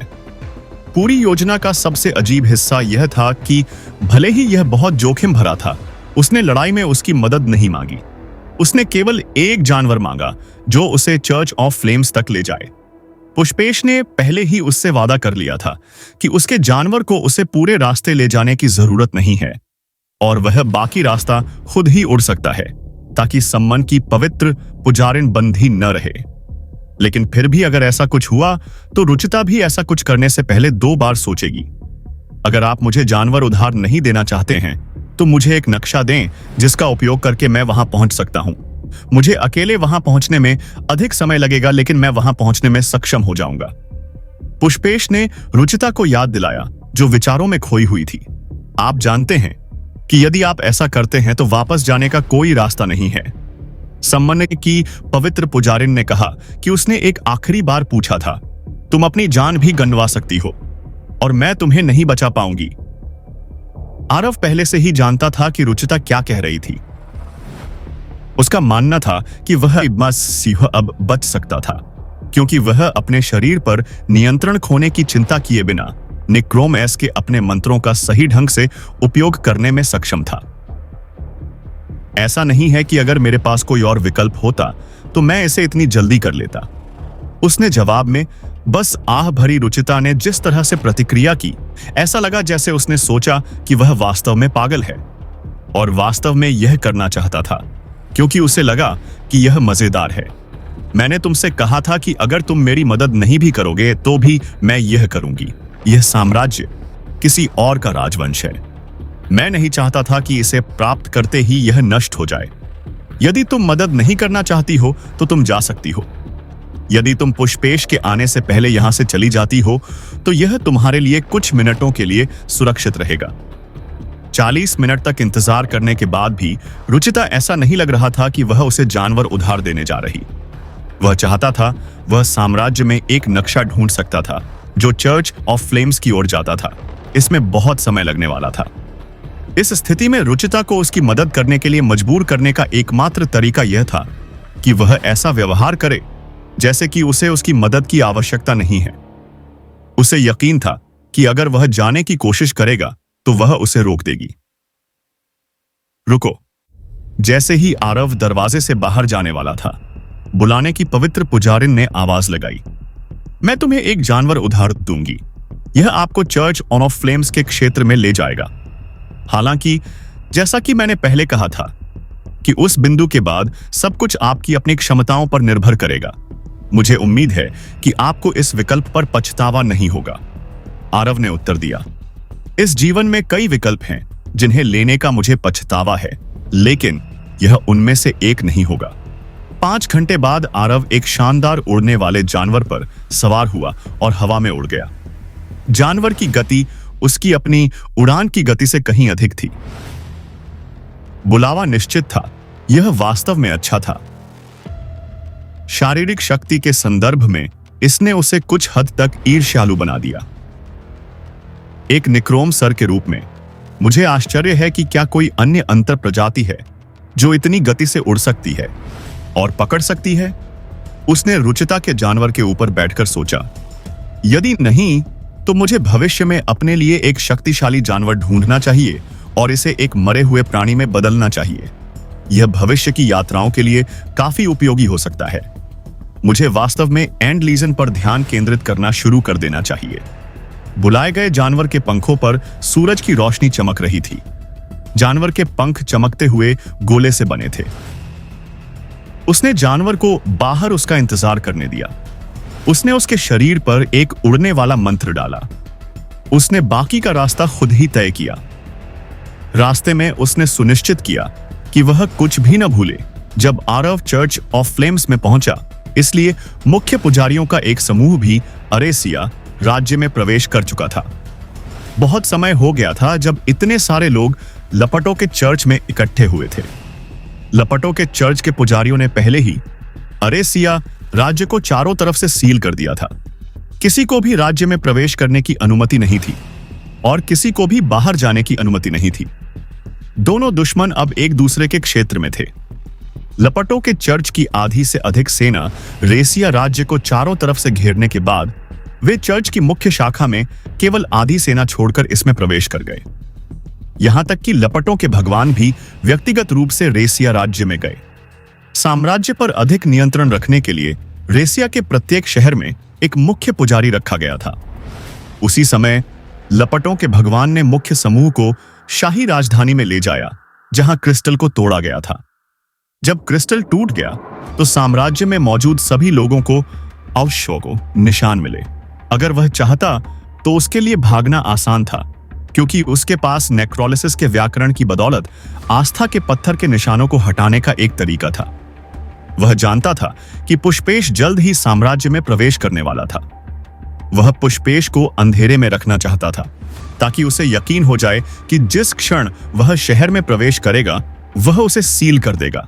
पूरी योजना का सबसे अजीब हिस्सा यह था कि भले ही यह बहुत जोखिम भरा था, उसने लड़ाई में उसकी मदद नहीं मांगी। उसने केवल एक जानवर मांगा जो उसे चर्च ऑफ फ्लेम्स तक ले जाए। पुष्पेश ने पहले ही उससे वादा कर लिया था कि उसके जानवर को उसे पूरे रास्ते ले जाने की जरूरत नहीं है और वह बाकी रास्ता खुद ही उड़ सकता है, ताकि सम्मन की पवित्र पुजारिन बंधी न रहे। लेकिन फिर भी अगर ऐसा कुछ हुआ तो रुचिता भी ऐसा कुछ करने से पहले 2 बार सोचेगी। अगर आप मुझे जानवर उधार नहीं देना चाहते हैं तो मुझे एक नक्शा दें जिसका उपयोग करके मैं वहां पहुंच सकता हूं। मुझे अकेले वहां पहुंचने में अधिक समय लगेगा, लेकिन मैं वहां पहुंचने में सक्षम हो जाऊंगा। पुष्पेश ने रुचिता को याद दिलाया, जो विचारों में खोई हुई थी। आप जानते हैं कि यदि आप ऐसा करते हैं तो वापस जाने का कोई रास्ता नहीं है। सम्मन की पवित्र पुजारिन ने कहा कि उसने एक आखिरी बार पूछा था, तुम अपनी जान भी गंवा सकती हो और मैं तुम्हें नहीं बचा पाऊंगी। आरव पहले से ही जानता था कि रुचिता क्या कह रही थी। उसका मानना था कि वह मसीह अब बच सकता था, क्योंकि वह अपने शरीर पर नियंत्रण खोने की चिंता किए बिना निक्रोम-एस के अपने मंत्रों का सही ढंग से उपयोग करने में सक्षम था। ऐसा नहीं है कि अगर मेरे पास कोई और विकल्प होता तो मैं इसे इतनी जल्दी कर लेता, उसने जवाब में। बस आह भरी रुचिता ने जिस तरह से प्रतिक्रिया की, ऐसा लगा जैसे उसने सोचा कि वह वास्तव में पागल है और वास्तव में यह करना चाहता था, क्योंकि उसे लगा कि यह मजेदार है। मैंने तुमसे कहा था कि अगर तुम मेरी मदद नहीं भी करोगे तो भी मैं यह करूंगी। यह साम्राज्य किसी और का राजवंश है। मैं नहीं चाहता था कि इसे प्राप्त करते ही यह नष्ट हो जाए। यदि तुम मदद नहीं करना चाहती हो तो तुम जा सकती हो। यदि तुम पुष्पेश के आने से पहले यहां से चली जाती हो तो यह तुम्हारे लिए कुछ मिनटों के लिए सुरक्षित रहेगा। 40 मिनट तक इंतजार करने के बाद भी रुचिता ऐसा नहीं लग रहा था कि वह उसे जानवर उधार देने जा रही। वह चाहता था वह साम्राज्य में एक नक्शा ढूंढ सकता था जो चर्च ऑफ फ्लेम्स की ओर जाता था। इसमें बहुत समय लगने वाला था। इस स्थिति में रुचिता को उसकी मदद करने के लिए मजबूर करने का एकमात्र तरीका यह था कि वह ऐसा व्यवहार करे जैसे कि उसे उसकी मदद की आवश्यकता नहीं है। उसे यकीन था कि अगर वह जाने की कोशिश करेगा तो वह उसे रोक देगी। रुको। जैसे ही आरव दरवाजे से बाहर जाने वाला था, बुलाने की पवित्र पुजारिन ने आवाज लगाई, मैं तुम्हें एक जानवर उधार दूंगी। यह आपको चर्च ऑफ फ्लेम्स के क्षेत्र में ले जाएगा। हालांकि जैसा कि मैंने पहले कहा था कि उस बिंदु के बाद सब कुछ आपकी अपनी क्षमताओं पर निर्भर करेगा। मुझे उम्मीद है कि आपको इस विकल्प पर पछतावा नहीं होगा। आरव ने उत्तर दिया, इस जीवन में कई विकल्प हैं जिन्हें लेने का मुझे पछतावा है, लेकिन यह उनमें से एक नहीं होगा। 5 घंटे बाद आरव एक शानदार उड़ने वाले जानवर पर सवार हुआ और हवा में उड़ गया। जानवर की गति उसकी अपनी उड़ान की गति से कहीं अधिक थी। बुलावा निश्चित था, यह वास्तव में अच्छा था। शारीरिक शक्ति के संदर्भ में इसने उसे कुछ हद तक ईर्ष्यालु बना दिया। एक निक्रोम सर के रूप में मुझे आश्चर्य है कि क्या कोई अन्य अंतर प्रजाति है जो इतनी गति से उड़ सकती है और पकड़ सकती है। उसने रुचिता के जानवर के ऊपर बैठकर सोचा, यदि नहीं तो मुझे भविष्य में अपने लिए एक शक्तिशाली जानवर ढूंढना चाहिए और इसे एक मरे हुए प्राणी में बदलना चाहिए। यह भविष्य की यात्राओं के लिए काफी उपयोगी हो सकता है। मुझे वास्तव में एंड लीजन पर ध्यान केंद्रित करना शुरू कर देना चाहिए। बुलाए गए जानवर के पंखों पर सूरज की रोशनी चमक रही थी। जानवर के पंख चमकते हुए गोले से बने थे। उसने जानवर को बाहर उसका इंतजार करने दिया। उसने उसके शरीर पर एक उड़ने वाला मंत्र डाला। उसने बाकी का रास्ता खुद ही तय किया। रास्ते में उसने सुनिश्चित किया कि वह कुछ भी न भूले। जब आरव चर्च ऑफ फ्लेम्स में पहुंचा इसलिए मुख्य पुजारियों का एक समूह भी अरेसिया राज्य में प्रवेश कर चुका था। बहुत समय हो गया था जब इतने सारे लोग लपटों के चर्च में इकट्ठे हुए थे। लपटों के चर्च के पुजारियों ने पहले ही अरेसिया राज्य को चारों तरफ से सील कर दिया था। किसी को भी राज्य में प्रवेश करने की अनुमति नहीं थी और किसी को भी बाहर जाने की अनुमति नहीं थी। दोनों दुश्मन अब एक दूसरे के क्षेत्र में थे। लपटों के चर्च की आधी से अधिक सेना रेसिया राज्य को चारों तरफ से घेरने के बाद वे चर्च की मुख्य शाखा में केवल आधी सेना छोड़कर इसमें प्रवेश कर गए। यहां तक कि लपटों के भगवान भी व्यक्तिगत रूप से रेसिया राज्य में गए। साम्राज्य पर अधिक नियंत्रण रखने के लिए रेसिया के प्रत्येक शहर में एक मुख्य पुजारी रखा गया था। उसी समय लपटों के भगवान ने मुख्य समूह को शाही राजधानी में ले जाया, जहां क्रिस्टल को तोड़ा गया था। जब क्रिस्टल टूट गया तो साम्राज्य में मौजूद सभी लोगों को अवश्यों को निशान मिले। अगर वह चाहता तो उसके लिए भागना आसान था, क्योंकि उसके पास नेक्रोलिसिस के व्याकरण की बदौलत आस्था के पत्थर के निशानों को हटाने का एक तरीका था। वह जानता था कि पुष्पेश जल्द ही साम्राज्य में प्रवेश करने वाला था। वह पुष्पेश को अंधेरे में रखना चाहता था, ताकि उसे यकीन हो जाए कि जिस क्षण वह शहर में प्रवेश करेगा वह उसे सील कर देगा।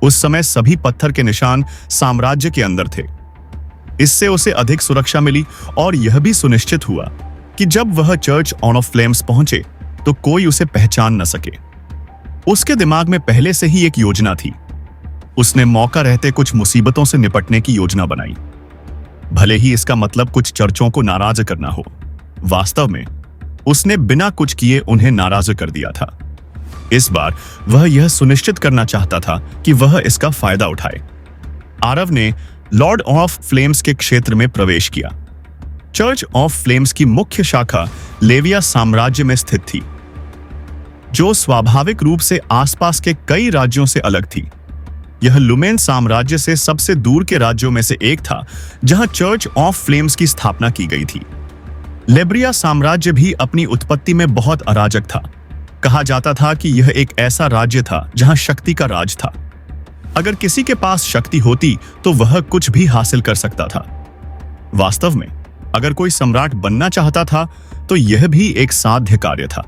उस समय सभी पत्थर के निशान साम्राज्य के अंदर थे। इससे उसे अधिक सुरक्षा मिली और यह भी सुनिश्चित हुआ कि जब वह चर्च ऑन ऑफ फ्लेम्स पहुंचे तो कोई उसे पहचान न सके। उसके दिमाग में पहले से ही एक योजना थी। उसने मौका रहते कुछ मुसीबतों से निपटने की योजना बनाई, भले ही इसका मतलब कुछ चर्चों को नाराज करना हो। वास्तव में उसने बिना कुछ किए उन्हें नाराज कर दिया था। इस बार वह यह सुनिश्चित करना चाहता था कि वह इसका फायदा उठाए। आरव ने लॉर्ड ऑफ फ्लेम्स के क्षेत्र में प्रवेश किया। चर्च ऑफ फ्लेम्स की मुख्य शाखा लेविया साम्राज्य में स्थित थी, जो स्वाभाविक रूप से आसपास के कई राज्यों से अलग थी। यह लुमेन साम्राज्य से सबसे दूर के राज्यों में से एक था जहां चर्च ऑफ फ्लेम्स की स्थापना की गई थी। लेब्रिया साम्राज्य भी अपनी उत्पत्ति में बहुत अराजक था। कहा जाता था कि यह एक ऐसा राज्य था जहां शक्ति का राज था। अगर किसी के पास शक्ति होती तो वह कुछ भी हासिल कर सकता था। वास्तव में अगर कोई सम्राट बनना चाहता था तो यह भी एक साध्य कार्य था।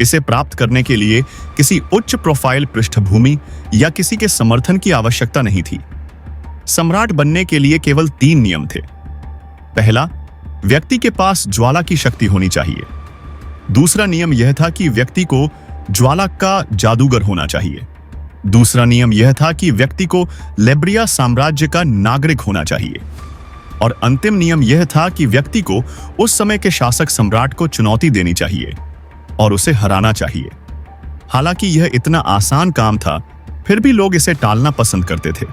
इसे प्राप्त करने के लिए किसी उच्च प्रोफाइल पृष्ठभूमि या किसी के समर्थन की आवश्यकता नहीं थी। सम्राट बनने के लिए केवल 3 नियम थे। पहला, व्यक्ति के पास ज्वाला की शक्ति होनी चाहिए। दूसरा नियम यह था कि व्यक्ति को ज्वाला का जादूगर होना चाहिए। दूसरा नियम यह था कि व्यक्ति को लेब्रिया साम्राज्य का नागरिक होना चाहिए। और अंतिम नियम यह था कि व्यक्ति को उस समय के शासक सम्राट को चुनौती देनी चाहिए और उसे हराना चाहिए। हालांकि यह इतना आसान काम था, फिर भी लोग इसे टालना पसंद करते थे।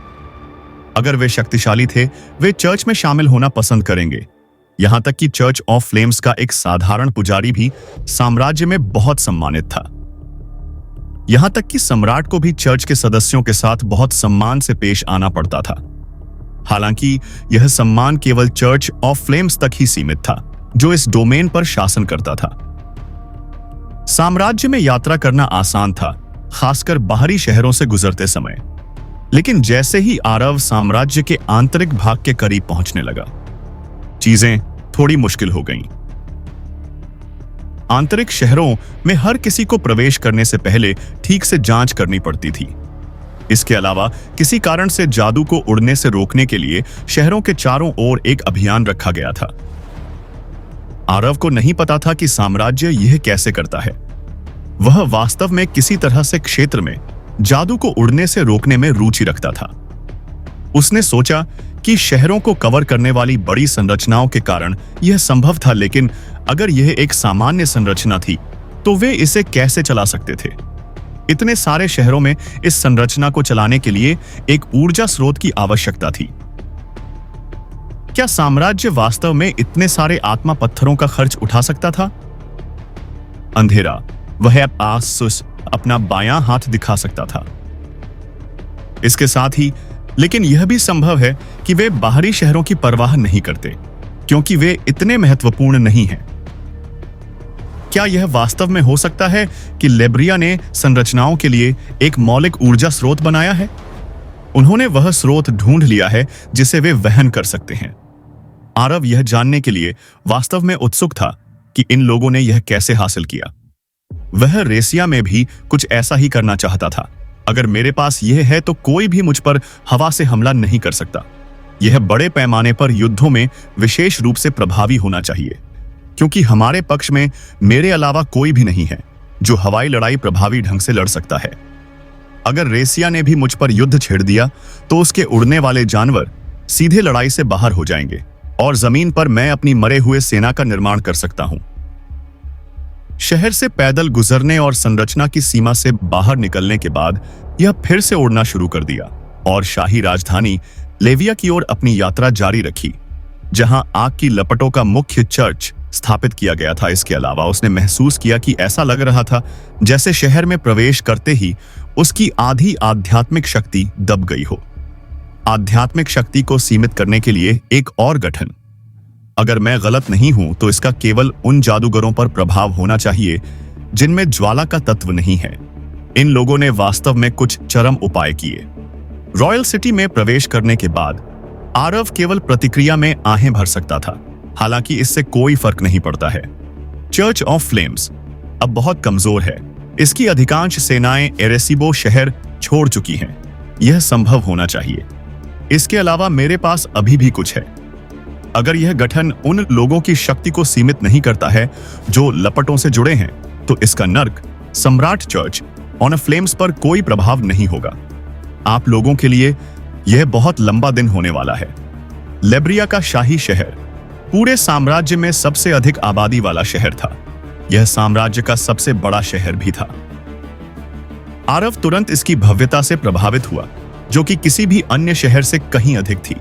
अगर वे शक्तिशाली थे, वे चर्च में शामिल होना पसंद करेंगे। यहां तक कि चर्च ऑफ फ्लेम्स का एक साधारण पुजारी भी साम्राज्य में बहुत सम्मानित था। यहां तक कि सम्राट को भी चर्च के सदस्यों के साथ बहुत सम्मान से पेश आना पड़ता था। हालांकि यह सम्मान केवल चर्च ऑफ फ्लेम्स तक ही सीमित था, जो इस डोमेन पर शासन करता था। साम्राज्य में यात्रा करना आसान था, खासकर बाहरी शहरों से गुजरते समय। लेकिन जैसे ही आरव साम्राज्य के आंतरिक भाग के करीब पहुंचने लगा, चीजें थोड़ी मुश्किल हो गईं। आंतरिक शहरों में हर किसी को प्रवेश करने से पहले ठीक से जांच करनी पड़ती थी। इसके अलावा किसी कारण से जादू को उड़ने से रोकने के लिए शहरों के चारों ओर एक अभियान रखा गया था। आरव को नहीं पता था कि साम्राज्य यह कैसे करता है। वह वास्तव में किसी तरह से क्षेत्र में जादू को उड़ने से रोकने में रुचि रखता था। उसने सोचा कि शहरों को कवर करने वाली बड़ी संरचनाओं के कारण यह संभव था, लेकिन अगर यह एक सामान्य संरचना थी तो वे इसे कैसे चला सकते थे? इतने सारे शहरों में इस संरचना को चलाने के लिए एक ऊर्जा स्रोत की आवश्यकता थी। क्या साम्राज्य वास्तव में इतने सारे आत्मा पत्थरों का खर्च उठा सकता था? अंधेरा, वह आसूस अपना बायां हाथ दिखा सकता था। इसके साथ ही लेकिन यह भी संभव है कि वे बाहरी शहरों की परवाह नहीं करते, क्योंकि वे इतने महत्वपूर्ण नहीं हैं। क्या यह वास्तव में हो सकता है कि लेब्रिया ने संरचनाओं के लिए एक मौलिक ऊर्जा स्रोत बनाया है? उन्होंने वह स्रोत ढूंढ लिया है जिसे वे वहन कर सकते हैं। आरव यह जानने के लिए वास्तव में उत्सुक था कि इन लोगों ने यह कैसे हासिल किया। वह रेसिया में भी कुछ ऐसा ही करना चाहता था। अगर मेरे पास यह है तो कोई भी मुझ पर हवा से हमला नहीं कर सकता। यह बड़े पैमाने पर युद्धों में विशेष रूप से प्रभावी होना चाहिए, क्योंकि हमारे पक्ष में मेरे अलावा कोई भी नहीं है जो हवाई लड़ाई प्रभावी ढंग से लड़ सकता है। अगर रेसिया ने भी मुझ पर युद्ध छेड़ दिया तो उसके उड़ने वाले जानवर सीधे लड़ाई से बाहर हो जाएंगे और जमीन पर मैं अपनी मरे हुए सेना का निर्माण कर सकता हूं। शहर से पैदल गुजरने और संरचना की सीमा से बाहर निकलने के बाद यह फिर से उड़ना शुरू कर दिया और शाही राजधानी लेविया की ओर अपनी यात्रा जारी रखी, जहां आग की लपटों का मुख्य चर्च स्थापित किया गया था। इसके अलावा उसने महसूस किया कि ऐसा लग रहा था जैसे शहर में प्रवेश करते ही उसकी आधी आध्यात्मिक शक्ति दब गई हो। आध्यात्मिक शक्ति को सीमित करने के लिए एक और गठन, अगर मैं गलत नहीं हूं तो इसका केवल उन जादूगरों पर प्रभाव होना चाहिए जिनमें ज्वाला का तत्व नहीं है। इन लोगों ने वास्तव में कुछ चरम उपाय किए। रॉयल सिटी में प्रवेश करने के बाद आरव केवल प्रतिक्रिया में आहें भर सकता था, हालांकि इससे कोई फर्क नहीं पड़ता है। चर्च ऑफ फ्लेम्स अब बहुत कमजोर है। इसकी अधिकांश सेनाएं एरेसिबो शहर छोड़ चुकी हैं। यह संभव होना चाहिए। इसके अलावा मेरे पास अभी भी कुछ है। अगर यह गठन उन लोगों की शक्ति को सीमित नहीं करता है जो लपटों से जुड़े हैं, तो इसका नर्क सम्राट चर्च ऑन फ्लेम्स पर कोई प्रभाव नहीं होगा। आप लोगों के लिए यह बहुत लंबा दिन होने वाला है। लेब्रिया का शाही शहर पूरे साम्राज्य में सबसे अधिक आबादी वाला शहर था। यह साम्राज्य का सबसे बड़ा शहर भी था। आरव तुरंत इसकी भव्यता से प्रभावित हुआ, जो कि किसी भी अन्य शहर से कहीं अधिक थी।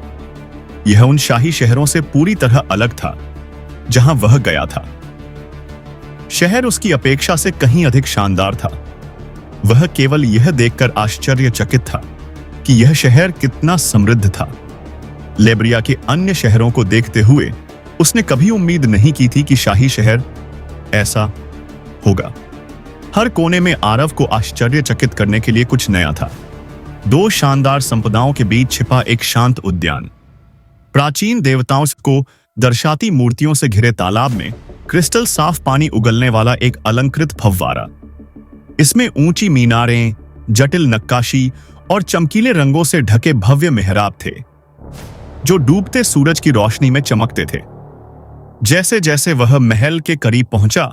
यह उन शाही शहरों से पूरी तरह अलग था जहां वह गया था। शहर उसकी अपेक्षा से कहीं अधिक शानदार था। वह केवल यह देखकर आश्चर्यचकित था कि यह शहर कितना समृद्ध था। लेब्रिया के अन्य शहरों को देखते हुए उसने कभी उम्मीद नहीं की थी कि शाही शहर ऐसा होगा। हर कोने में आरव को आश्चर्यचकित करने के लिए कुछ नया था। दो शानदार संपदाओं के बीच छिपा एक शांत उद्यान, प्राचीन देवताओं को दर्शाती मूर्तियों से घिरे तालाब में क्रिस्टल साफ पानी उगलने वाला एक अलंकृत फव्वारा। इसमें ऊंची मीनारें, जटिल नक्काशी और चमकीले रंगों से ढके भव्य मेहराब थे, जो डूबते सूरज की रोशनी में चमकते थे। जैसे जैसे वह महल के करीब पहुंचा,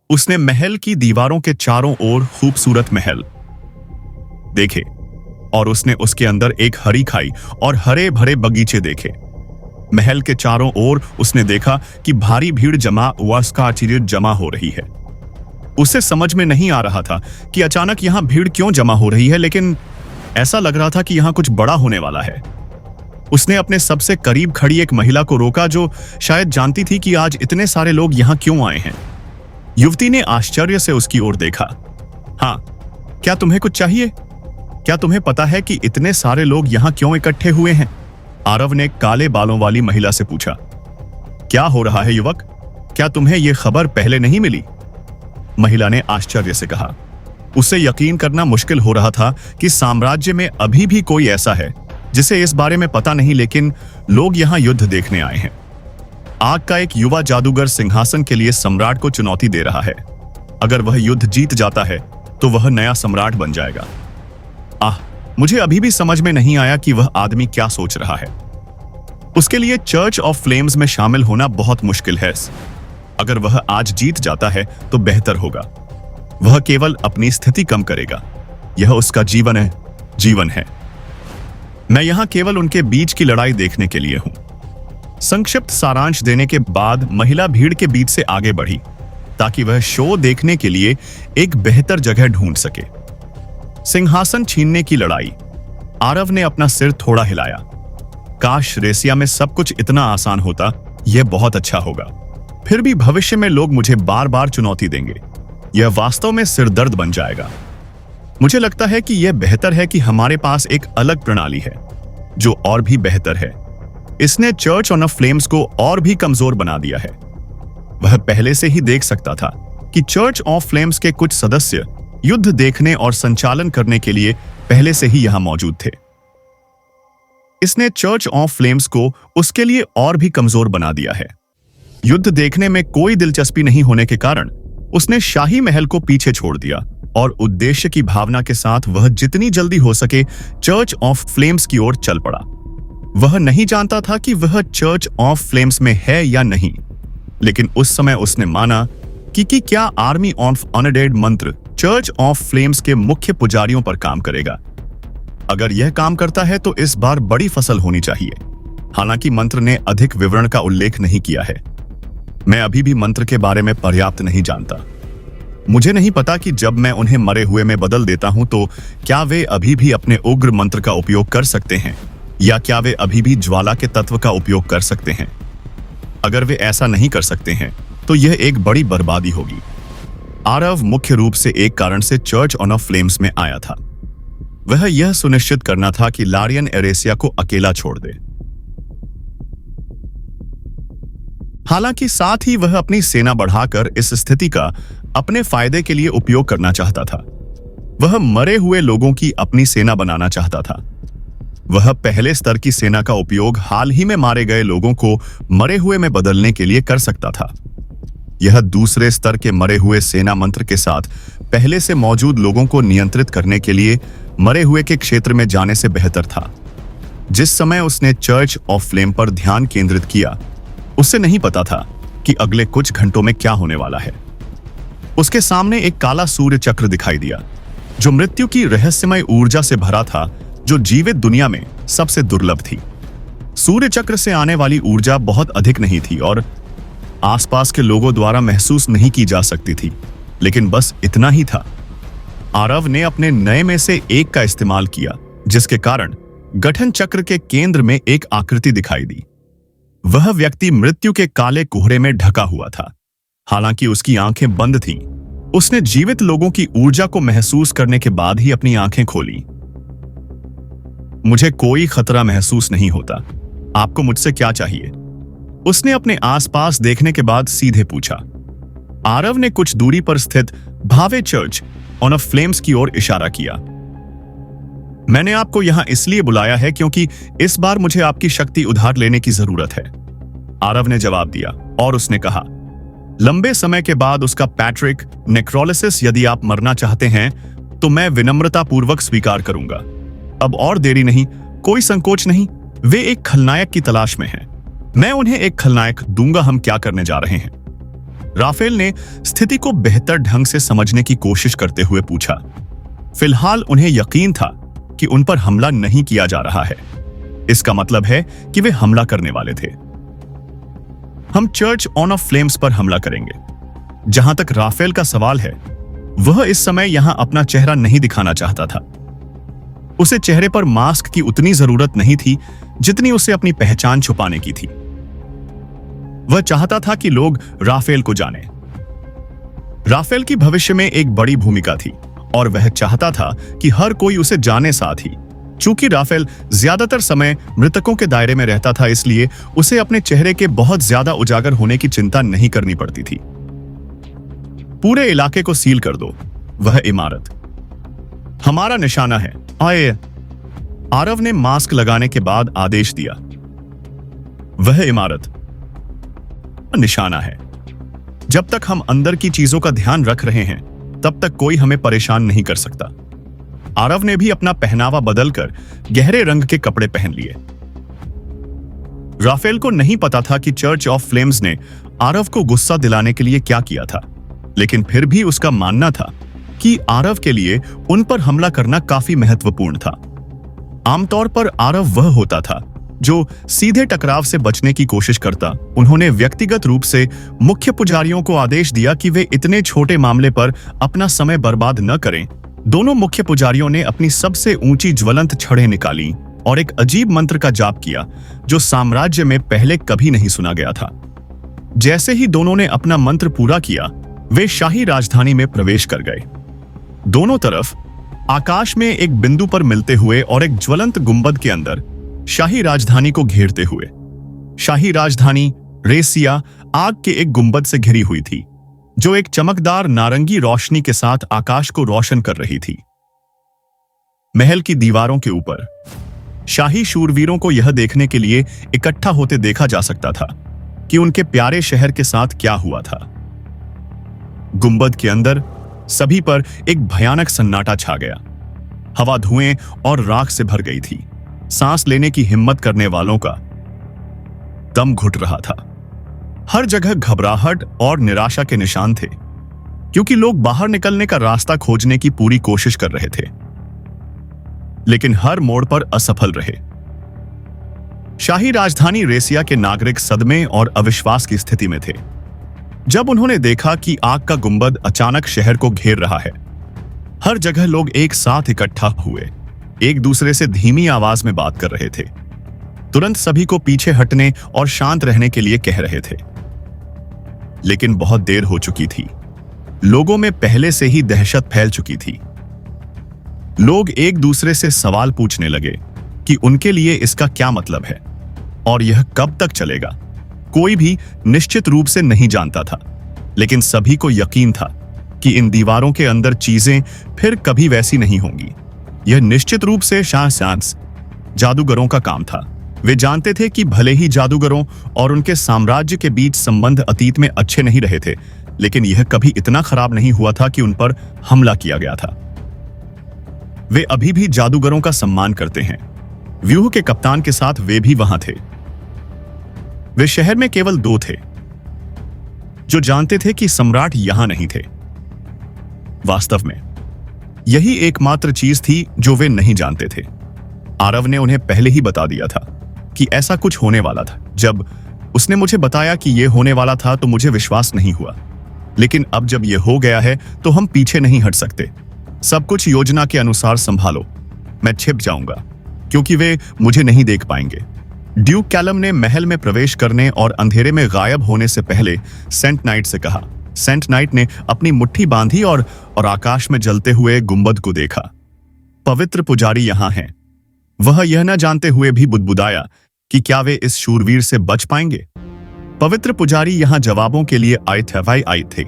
उसने महल की दीवारों के चारों ओर खूबसूरत महल देखे और उसने उसके अंदर एक हरी खाई और हरे भरे बगीचे देखे। महल के चारों ओर उसने देखा कि भारी भीड़ जमा हो रही है। उसे समझ में नहीं आ रहा था कि अचानक यहां भीड़ क्यों जमा हो रही है, लेकिन ऐसा लग रहा था कि यहां कुछ बड़ा होने वाला है। उसने अपने सबसे करीब खड़ी एक महिला को रोका, जो शायद जानती थी कि आज इतने सारे लोग यहां क्यों आए हैं। युवती ने आश्चर्य से उसकी ओर देखा। हाँ, क्या तुम्हें कुछ चाहिए? क्या तुम्हें पता है कि इतने सारे लोग यहां क्यों इकट्ठे हुए हैं? आरव ने काले बालों वाली महिला से पूछा। क्या हो रहा है युवक? क्या तुम्हें यह खबर पहले नहीं मिली? महिला ने आश्चर्य से कहा। उसे यकीन करना मुश्किल हो रहा था कि साम्राज्य में अभी भी कोई ऐसा है जिसे इस बारे में पता नहीं, लेकिन लोग यहां युद्ध देखने आए हैं। आग का एक युवा जादूगर सिंहासन के लिए सम्राट को चुनौती दे रहा है। अगर वह युद्ध जीत जाता है तो वह नया सम्राट बन जाएगा। मुझे अभी भी समझ में नहीं आया कि वह आदमी क्या सोच रहा है। उसके लिए चर्च ऑफ फ्लेम्स में शामिल होना बहुत मुश्किल है। अगर वह आज जीत जाता है तो बेहतर होगा। वह केवल अपनी स्थिति कम करेगा। यह उसका जीवन है। मैं यहां केवल उनके बीच की लड़ाई देखने के लिए हूं। संक्षिप्त सारांश देने के बाद महिला भीड़ के बीच से आगे बढ़ी ताकि वह शो देखने के लिए एक बेहतर जगह ढूंढ सके। सिंहासन छीनने की लड़ाई। आरव ने अपना सिर थोड़ा हिलाया। काश रेसिया में सब कुछ इतना आसान होता। यह बहुत अच्छा होगा। फिर भी भविष्य में लोग मुझे बार बार चुनौती देंगे। यह वास्तव में सिरदर्द बन जाएगा। मुझे लगता है कि यह बेहतर है कि हमारे पास एक अलग प्रणाली है जो और भी बेहतर है। इसने चर्च ऑन फ्लेम्स को और भी कमजोर बना दिया है। वह पहले से ही देख सकता था कि चर्च ऑफ फ्लेम्स के कुछ सदस्य युद्ध देखने और संचालन करने के लिए पहले से ही यहां मौजूद थे। इसने चर्च ऑफ फ्लेम्स को उसके लिए और भी कमजोर बना दिया है। युद्ध देखने में कोई दिलचस्पी नहीं होने के कारण उसने शाही महल को पीछे छोड़ दिया और उद्देश्य की भावना के साथ वह जितनी जल्दी हो सके चर्च ऑफ फ्लेम्स की ओर चल पड़ा। वह नहीं जानता था कि वह चर्च ऑफ फ्लेम्स में है या नहीं, लेकिन उस समय उसने माना कि क्या आर्मी ऑफ अनडेड मंत्र चर्च ऑफ फ्लेम्स के मुख्य पुजारियों पर काम करेगा। अगर यह काम करता है तो इस बार बड़ी फसल होनी चाहिए। हालांकि मंत्र ने अधिक विवरण का उल्लेख नहीं किया है। मैं अभी भी मंत्र के बारे में पर्याप्त नहीं जानता। मुझे नहीं पता कि जब मैं उन्हें मरे हुए में बदल देता हूं तो क्या वे अभी भी अपने उग्र मंत्र का उपयोग कर सकते हैं या क्या वे अभी भी ज्वाला के तत्व का उपयोग कर सकते हैं। अगर वे ऐसा नहीं कर सकते हैं तो यह एक बड़ी बर्बादी होगी। आरव मुख्य रूप से एक कारण से चर्च ऑफ फ्लेम्स में आया था। वह यह सुनिश्चित करना था कि लारियन एरेसिया को अकेला छोड़ दे। हालांकि साथ ही वह अपनी सेना बढ़ाकर इस स्थिति का अपने फायदे के लिए उपयोग करना चाहता था। वह मरे हुए लोगों की अपनी सेना बनाना चाहता था। वह पहले स्तर की सेना का उपयोग हाल ही में मारे गए लोगों को मरे हुए में बदलने के लिए कर सकता था। यह दूसरे स्तर के मरे हुए सेना मंत्र के साथ पहले से मौजूद लोगों को नियंत्रित करने के लिए मरे हुए के क्षेत्र में जाने से बेहतर था। जिस समय उसने चर्च ऑफ फ्लेम पर ध्यान केंद्रित किया, उसे नहीं पता था कि अगले कुछ घंटों में क्या होने वाला है। उसके सामने एक काला सूर्य चक्र दिखाई दिया, जो मृत्यु की रहस्यमय ऊर्जा से भरा था, जो जीवित दुनिया में सबसे दुर्लभ थी। सूर्य चक्र से आने वाली ऊर्जा बहुत अधिक नहीं थी और आसपास के लोगों द्वारा महसूस नहीं की जा सकती थी, लेकिन बस इतना ही था। आरव ने अपने नए में से एक का इस्तेमाल किया, जिसके कारण गठन चक्र के केंद्र में एक आकृति दिखाई दी। वह व्यक्ति मृत्यु के काले कोहरे में ढका हुआ था। हालांकि उसकी आंखें बंद थीं, उसने जीवित लोगों की ऊर्जा को महसूस करने के बाद ही अपनी आंखें खोली। मुझे कोई खतरा महसूस नहीं होता। आपको मुझसे क्या चाहिए? उसने अपने आसपास देखने के बाद सीधे पूछा। आरव ने कुछ दूरी पर स्थित भावे चर्च ऑफ फ्लेम्स की ओर इशारा किया। मैंने आपको यहां इसलिए बुलाया है क्योंकि इस बार मुझे आपकी शक्ति उधार लेने की जरूरत है, आरव ने जवाब दिया और उसने कहा। लंबे समय के बाद उसका पैट्रिक नेक्रोलिसिस, यदि आप मरना चाहते हैं तो मैं विनम्रतापूर्वक स्वीकार करूंगा। अब और देरी नहीं, कोई संकोच नहीं। वे एक खलनायक की तलाश में हैं। मैं उन्हें एक खलनायक दूंगा। हम क्या करने जा रहे हैं? राफेल ने स्थिति को बेहतर ढंग से समझने की कोशिश करते हुए पूछा। फिलहाल उन्हें यकीन था कि उन पर हमला नहीं किया जा रहा है। इसका मतलब है कि वे हमला करने वाले थे। हम चर्च ऑफ फ्लेम्स पर हमला करेंगे। जहां तक राफेल का सवाल है, वह इस समय यहां अपना चेहरा नहीं दिखाना चाहता था। उसे चेहरे पर मास्क की उतनी जरूरत नहीं थी जितनी उसे अपनी पहचान छुपाने की थी। वह चाहता था कि लोग राफेल को जाने। राफेल की भविष्य में एक बड़ी भूमिका थी और वह चाहता था कि हर कोई उसे जाने। साथ ही चूंकि राफेल ज्यादातर समय मृतकों के दायरे में रहता था, इसलिए उसे अपने चेहरे के बहुत ज्यादा उजागर होने की चिंता नहीं करनी पड़ती थी। पूरे इलाके को सील कर दो। वह इमारत हमारा निशाना है। आए, आरव ने मास्क लगाने के बाद आदेश दिया। वह इमारत निशाना है। जब तक हम अंदर की चीजों का ध्यान रख रहे हैं, तब तक कोई हमें परेशान नहीं कर सकता। आरव ने भी अपना पहनावा बदलकर गहरे रंग के कपड़े पहन लिए। राफेल को नहीं पता था कि चर्च ऑफ फ्लेम्स ने आरव को गुस्सा दिलाने के लिए क्या किया था, लेकिन फिर भी उसका मानना था कि आरव के लिए उन पर हमला करना काफी महत्वपूर्ण था। आमतौर पर आरव वह होता था जो सीधे टकराव से बचने की कोशिश करता। उन्होंने व्यक्तिगत रूप से मुख्य पुजारियों को आदेश दिया कि वे इतने छोटे मामले पर अपना समय बर्बाद न करें। दोनों मुख्य पुजारियों ने अपनी सबसे ऊंची ज्वलंत छड़ें निकाली और एक अजीब मंत्र का जाप किया जो साम्राज्य में पहले कभी नहीं सुना गया था। जैसे ही दोनों ने अपना मंत्र पूरा किया, वे शाही राजधानी में प्रवेश कर गए। दोनों तरफ आकाश में एक बिंदु पर मिलते हुए और एक ज्वलंत गुंबद के अंदर शाही राजधानी को घेरते हुए। शाही राजधानी रेसिया आग के एक गुंबद से घिरी हुई थी, जो एक चमकदार नारंगी रोशनी के साथ आकाश को रोशन कर रही थी। महल की दीवारों के ऊपर शाही शूरवीरों को यह देखने के लिए इकट्ठा होते देखा जा सकता था कि उनके प्यारे शहर के साथ क्या हुआ था। गुंबद के अंदर सभी पर एक भयानक सन्नाटा छा गया। हवा धुएं और राख से भर गई थी। सांस लेने की हिम्मत करने वालों का दम घुट रहा था। हर जगह घबराहट और निराशा के निशान थे, क्योंकि लोग बाहर निकलने का रास्ता खोजने की पूरी कोशिश कर रहे थे, लेकिन हर मोड़ पर असफल रहे। शाही राजधानी रेसिया के नागरिक सदमे और अविश्वास की स्थिति में थे जब उन्होंने देखा कि आग का गुंबद अचानक शहर को घेर रहा है। हर जगह लोग एक साथ इकट्ठा हुए, एक दूसरे से धीमी आवाज में बात कर रहे थे, तुरंत सभी को पीछे हटने और शांत रहने के लिए कह रहे थे। लेकिन बहुत देर हो चुकी थी। लोगों में पहले से ही दहशत फैल चुकी थी। लोग एक दूसरे से सवाल पूछने लगे कि उनके लिए इसका क्या मतलब है और यह कब तक चलेगा। कोई भी निश्चित रूप से नहीं जानता था, लेकिन सभी को यकीन था कि इन दीवारों के अंदर चीजें फिर कभी वैसी नहीं होंगी। यह निश्चित रूप से शांस जादूगरों का काम था। वे जानते थे कि भले ही जादूगरों और उनके साम्राज्य के बीच संबंध अतीत में अच्छे नहीं रहे थे, लेकिन यह कभी इतना खराब नहीं हुआ था कि उन पर हमला किया गया था। वे अभी भी जादूगरों का सम्मान करते हैं। व्यूह के कप्तान के साथ वे भी वहां थे। वे शहर में केवल 2 थे जो जानते थे कि सम्राट यहां नहीं थे। वास्तव में यही एकमात्र चीज थी जो वे नहीं जानते थे। आरव ने उन्हें पहले ही बता दिया था कि ऐसा कुछ होने वाला था। जब उसने मुझे बताया कि यह होने वाला था तो मुझे विश्वास नहीं हुआ, लेकिन अब जब यह हो गया है तो हम पीछे नहीं हट सकते। सब कुछ योजना के अनुसार संभालो। मैं छिप जाऊंगा क्योंकि वे मुझे नहीं देख पाएंगे। ड्यूक कैलम ने महल में प्रवेश करने और अंधेरे में गायब होने से पहले सेंट नाइट से कहा। सेंट नाइट ने अपनी मुट्ठी बांधी और आकाश में जलते हुए गुंबद को देखा। पवित्र पुजारी यहां हैं। वह यह न जानते हुए भी बुदबुदाया कि क्या वे इस शूरवीर से बच पाएंगे। पवित्र पुजारी यहां जवाबों के लिए आए थे,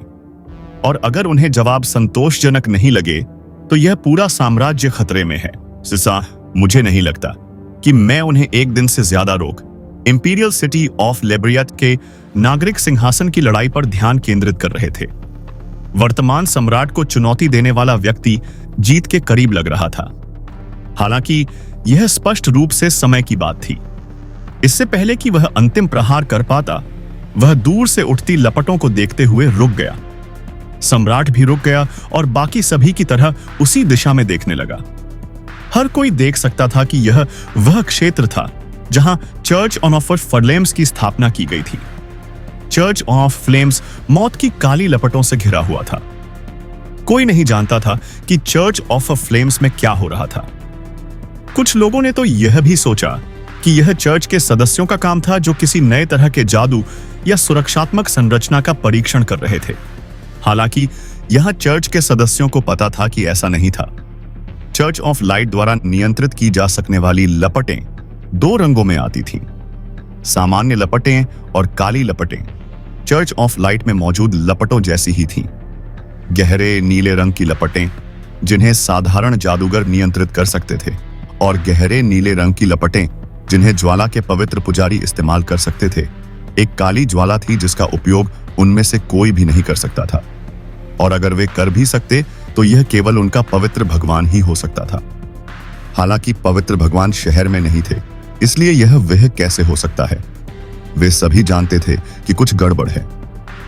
और अगर उन्हें जवाब संतोषजनक नहीं लगे तो यह पूरा साम्राज्य खतरे में है। सिसा, मुझे नहीं लगता कि मैं उन्हें एक दिन से ज्यादा रोक इंपीरियल सिटी ऑफ लेब्रियत के नागरिक सिंहासन की लड़ाई पर ध्यान केंद्रित कर रहे थे। वर्तमान सम्राट को चुनौती देने वाला व्यक्ति जीत के करीब लग रहा था। हालांकि यह स्पष्ट रूप से समय की बात थी। इससे पहले कि वह अंतिम प्रहार कर पाता, वह दूर से उठती लपटों को देखते हुए रुक गया। सम्राट भी रुक गया और बाकी सभी की तरह उसी दिशा में देखने लगा। हर कोई देख सकता था कि यह वह क्षेत्र था जहां चर्च ऑफ फ्लेम्स की स्थापना की गई थी। चर्च ऑफ फ्लेम्स मौत की काली लपटों से घिरा हुआ था। कोई नहीं जानता था कि चर्च ऑफ फ्लेम्स में क्या हो रहा था। कुछ लोगों ने तो यह भी सोचा कि यह चर्च के सदस्यों का काम था जो किसी नए तरह के जादू या सुरक्षात्मक संरचना का परीक्षण कर रहे थे। हालांकि यहां चर्च के सदस्यों को पता था कि ऐसा नहीं था। चर्च ऑफ लाइट द्वारा नियंत्रित की जा सकने वाली लपटें 2 रंगों में आती थीं, सामान्य लपटें और काली लपटें। चर्च ऑफ लाइट में मौजूद लपटों जैसी ही थीं, गहरे नीले रंग की लपटें जिन्हें साधारण जादूगर नियंत्रित कर सकते थे, और गहरे नीले रंग की लपटें जिन्हें ज्वाला के पवित्र पुजारी इस्तेमाल कर सकते थे। एक काली ज्वाला थी जिसका उपयोग उनमें से कोई भी नहीं कर सकता था, और अगर वे कर भी सकते तो यह केवल उनका पवित्र भगवान ही हो सकता था। हालांकि पवित्र भगवान शहर में नहीं थे, इसलिए यह वह कैसे हो सकता है। वे सभी जानते थे कि कुछ गड़बड़ है।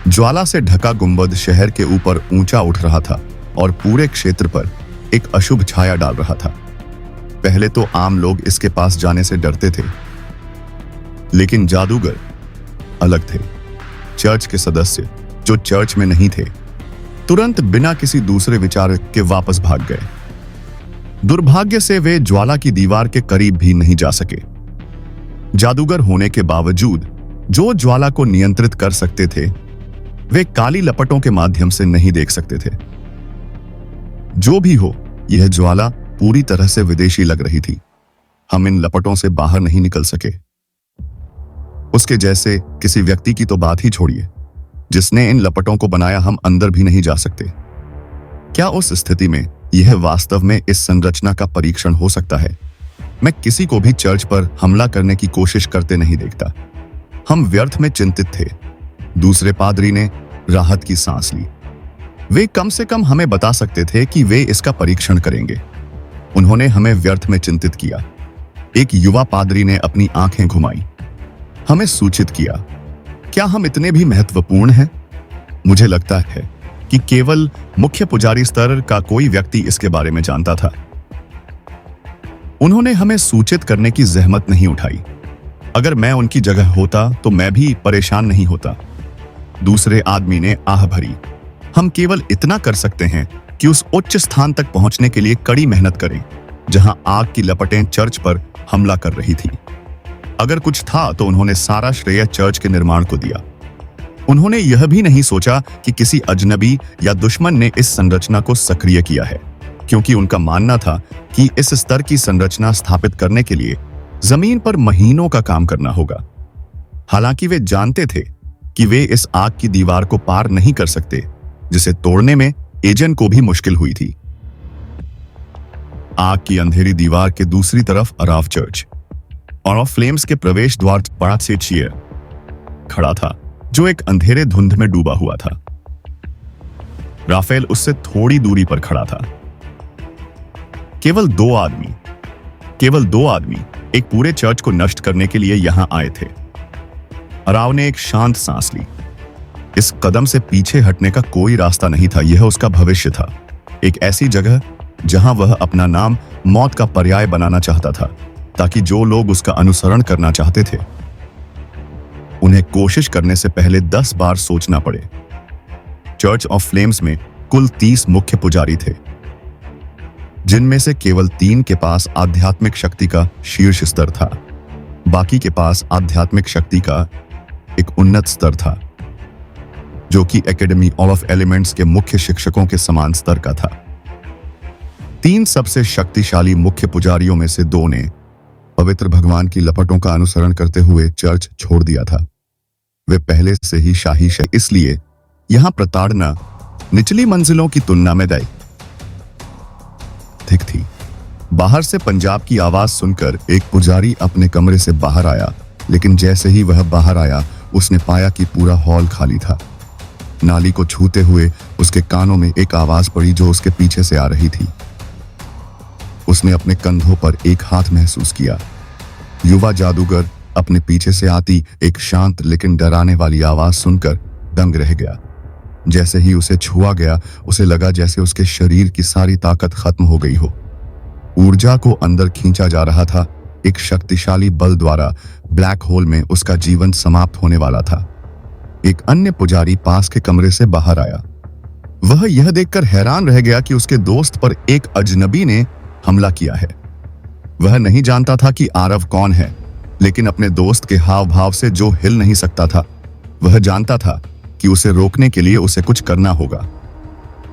ज्वाला से ढका गुंबद शहर के ऊपर ऊंचा उठ रहा था और पूरे क्षेत्र पर एक अशुभ छाया डाल रहा था। पहले तो आम लोग इसके पास जाने से डरते थे, लेकिन जादूगर अलग थे। चर्च के सदस्य जो चर्च में नहीं थे, तुरंत बिना किसी दूसरे विचार के वापस भाग गए। दुर्भाग्य से वे ज्वाला की दीवार के करीब भी नहीं जा सके। जादूगर होने के बावजूद जो ज्वाला को नियंत्रित कर सकते थे, वे काली लपटों के माध्यम से नहीं देख सकते थे। जो भी हो, यह ज्वाला पूरी तरह से विदेशी लग रही थी। हम इन लपटों से बाहर नहीं निकल सके। उसके जैसे किसी व्यक्ति की तो बात ही छोड़िए, जिसने इन लपटों को बनाया, हम अंदर भी नहीं जा सकते। क्या उस स्थिति में यह वास्तव में इस संरचना का परीक्षण हो सकता है? मैं किसी को भी चर्च पर हमला करने की कोशिश करते नहीं देखता। हम व्यर्थ में चिंतित थे। दूसरे पादरी ने राहत की सांस ली। वे कम से कम हमें बता सकते थे कि वे इसका परीक्षण करेंगे। उन्होंने हमें व्यर्थ में चिंतित किया। एक युवा पादरी ने अपनी आंखें घुमाई, हमें सूचित किया, क्या हम इतने भी महत्वपूर्ण हैं? मुझे लगता है कि केवल मुख्य पुजारी स्तर का कोई व्यक्ति इसके बारे में जानता था। उन्होंने हमें सूचित करने की जहमत नहीं उठाई। अगर मैं उनकी जगह होता तो मैं भी परेशान नहीं होता। दूसरे आदमी ने आह भरी, हम केवल इतना कर सकते हैं कि उस उच्च स्थान तक पहुंचने के लिए कड़ी मेहनत करें जहां आग की लपटें चर्च पर हमला कर रही थी। अगर कुछ था तो उन्होंने सारा श्रेय चर्च के निर्माण को दिया। उन्होंने यह भी नहीं सोचा कि किसी अजनबी या दुश्मन ने इस संरचना को सक्रिय किया है, क्योंकि उनका मानना था कि इस स्तर की संरचना स्थापित करने के लिए जमीन पर महीनों का काम करना होगा। हालांकि वे जानते थे कि वे इस आग की दीवार को पार नहीं कर सकते, जिसे तोड़ने में एजन को भी मुश्किल हुई थी। आग की अंधेरी दीवार के दूसरी तरफ अराव चर्च और ऑफ फ्लेम्स के प्रवेश द्वार बड़ा से चेयर खड़ा था, जो एक अंधेरे धुंध में डूबा हुआ था। राफेल उससे थोड़ी दूरी पर खड़ा था। केवल दो आदमी एक पूरे चर्च को नष्ट करने के लिए यहां आए थे। अराव ने एक शांत सांस ली। इस कदम से पीछे हटने का कोई रास्ता नहीं था। यह उसका भविष्य था, एक ऐसी जगह जहां वह अपना नाम मौत का पर्याय बनाना चाहता था, ताकि जो लोग उसका अनुसरण करना चाहते थे उन्हें कोशिश करने से पहले 10 बार सोचना पड़े। चर्च ऑफ फ्लेम्स में कुल 30 मुख्य पुजारी थे, जिनमें से केवल 3 के पास आध्यात्मिक शक्ति का शीर्ष स्तर था। बाकी के पास आध्यात्मिक शक्ति का एक उन्नत स्तर था, जो कि एकेडमी ऑफ एलिमेंट्स के मुख्य शिक्षकों के समान स्तर का था। 3 सबसे शक्तिशाली मुख्य पुजारियों में से 2 ने पवित्र भगवान की लपटों का अनुसरण करते हुए चर्च छोड़ दिया था। वे पहले से ही शाही है, इसलिए यहां प्रताड़ना निचली मंजिलों की तुलना में अधिक थी। बाहर से पंजाब की आवाज सुनकर एक पुजारी अपने कमरे से बाहर आया, लेकिन जैसे ही वह बाहर आया उसने पाया कि पूरा हॉल खाली था। नाली को छूते हुए उसके कानों में एक आवाज पड़ी जो उसके पीछे से आ रही थी। उसने अपने कंधों पर एक हाथ महसूस किया। युवा जादूगर अपने पीछे से आती एक शांत लेकिन डराने वाली आवाज सुनकर दंग रह गया। जैसे ही उसे छुआ गया, उसे लगा जैसे उसके शरीर की सारी ताकत खत्म हो गई हो। ऊर्जा को अंदर खींचा जा रहा था। एक शक्तिशाली बल द्वारा ब्लैक होल में उसका जीवन समाप्त होने वाला था। एक अन्य पुजारी पास के कमरे से बाहर आया। वह यह देखकर हैरान रह गया कि उसके दोस्त पर एक अजनबी ने हमला किया है। वह नहीं जानता था कि आरव कौन है, लेकिन अपने दोस्त के हाव भाव से जो हिल नहीं सकता था, वह जानता था कि उसे रोकने के लिए उसे कुछ करना होगा।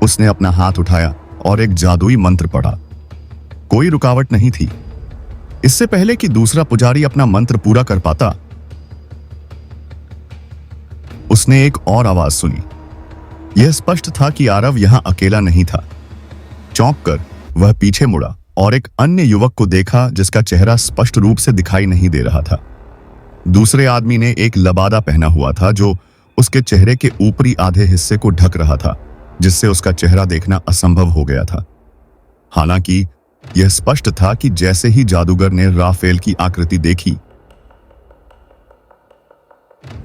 उसने अपना हाथ उठाया और एक जादुई मंत्र पढ़ा। कोई रुकावट नहीं थी। इससे पहले कि दूसरा पुजारी अपना मंत्र पूरा कर पाता, उसने एक और आवाज सुनी। यह स्पष्ट था कि आरव यहां अकेला नहीं था। चौंक कर वह पीछे मुड़ा और एक अन्य युवक को देखा जिसका चेहरा स्पष्ट रूप से दिखाई नहीं दे रहा था। दूसरे आदमी ने एक लबादा पहना हुआ था जो उसके चेहरे के ऊपरी आधे हिस्से को ढक रहा था, जिससे उसका चेहरा देखना असंभव हो गया था। हालांकि यह स्पष्ट था कि जैसे ही जादूगर ने राफेल की आकृति देखी,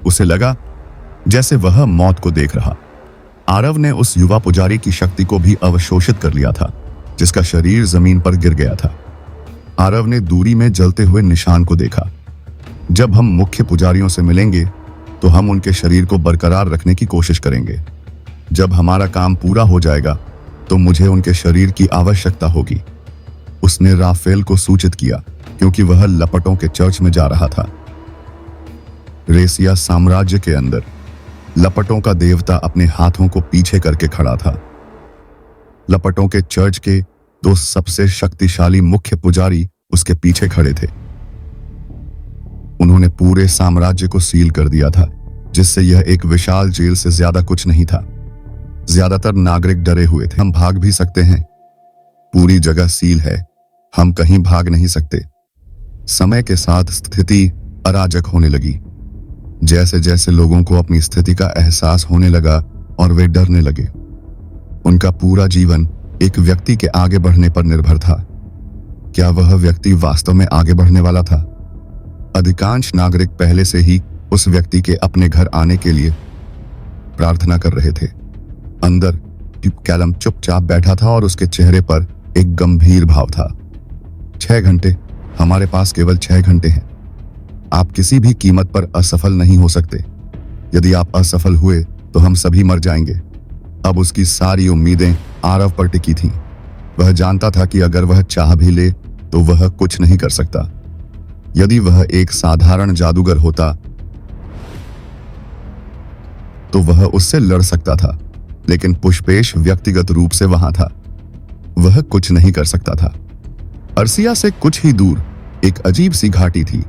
उसे लगा जैसे वह मौत को देख रहा। आरव ने उस युवा पुजारी की शक्ति को भी अवशोषित कर लिया था, जिसका शरीर जमीन पर गिर गया था। आरव ने दूरी में जलते हुए निशान को देखा। जब हम मुख्य पुजारियों से मिलेंगे तो हम उनके शरीर को बरकरार रखने की कोशिश करेंगे। जब हमारा काम पूरा हो जाएगा तो मुझे उनके शरीर की आवश्यकता होगी। उसने राफेल को सूचित किया, क्योंकि वह लपटों के चर्च में जा रहा था। रेसिया साम्राज्य के अंदर लपटों का देवता अपने हाथों को पीछे करके खड़ा था। लपटों के चर्च के 2 सबसे शक्तिशाली मुख्य पुजारी उसके पीछे खड़े थे। उन्होंने पूरे साम्राज्य को सील कर दिया था, जिससे यह एक विशाल जेल से ज्यादा कुछ नहीं था। ज्यादातर नागरिक डरे हुए थे। हम भाग भी सकते हैं। पूरी जगह सील है, हम कहीं भाग नहीं सकते। समय के साथ स्थिति अराजक होने लगी। जैसे जैसे लोगों को अपनी स्थिति का एहसास होने लगा और वे डरने लगे। उनका पूरा जीवन एक व्यक्ति के आगे बढ़ने पर निर्भर था। क्या वह व्यक्ति वास्तव में आगे बढ़ने वाला था? अधिकांश नागरिक पहले से ही उस व्यक्ति के अपने घर आने के लिए प्रार्थना कर रहे थे। अंदर कैलम चुपचाप बैठा था और उसके चेहरे पर एक गंभीर भाव था। 6 घंटे, हमारे पास केवल 6 घंटे हैं। आप किसी भी कीमत पर असफल नहीं हो सकते। यदि आप असफल हुए तो हम सभी मर जाएंगे। अब उसकी सारी उम्मीदें आरव पर टिकी थीं। वह जानता था कि अगर वह चाह भी ले तो वह कुछ नहीं कर सकता। यदि वह एक साधारण जादूगर होता तो वह उससे लड़ सकता था, लेकिन पुष्पेश व्यक्तिगत रूप से वहां था। वह कुछ नहीं कर सकता था। अर्सिया से कुछ ही दूर एक अजीब सी घाटी थी,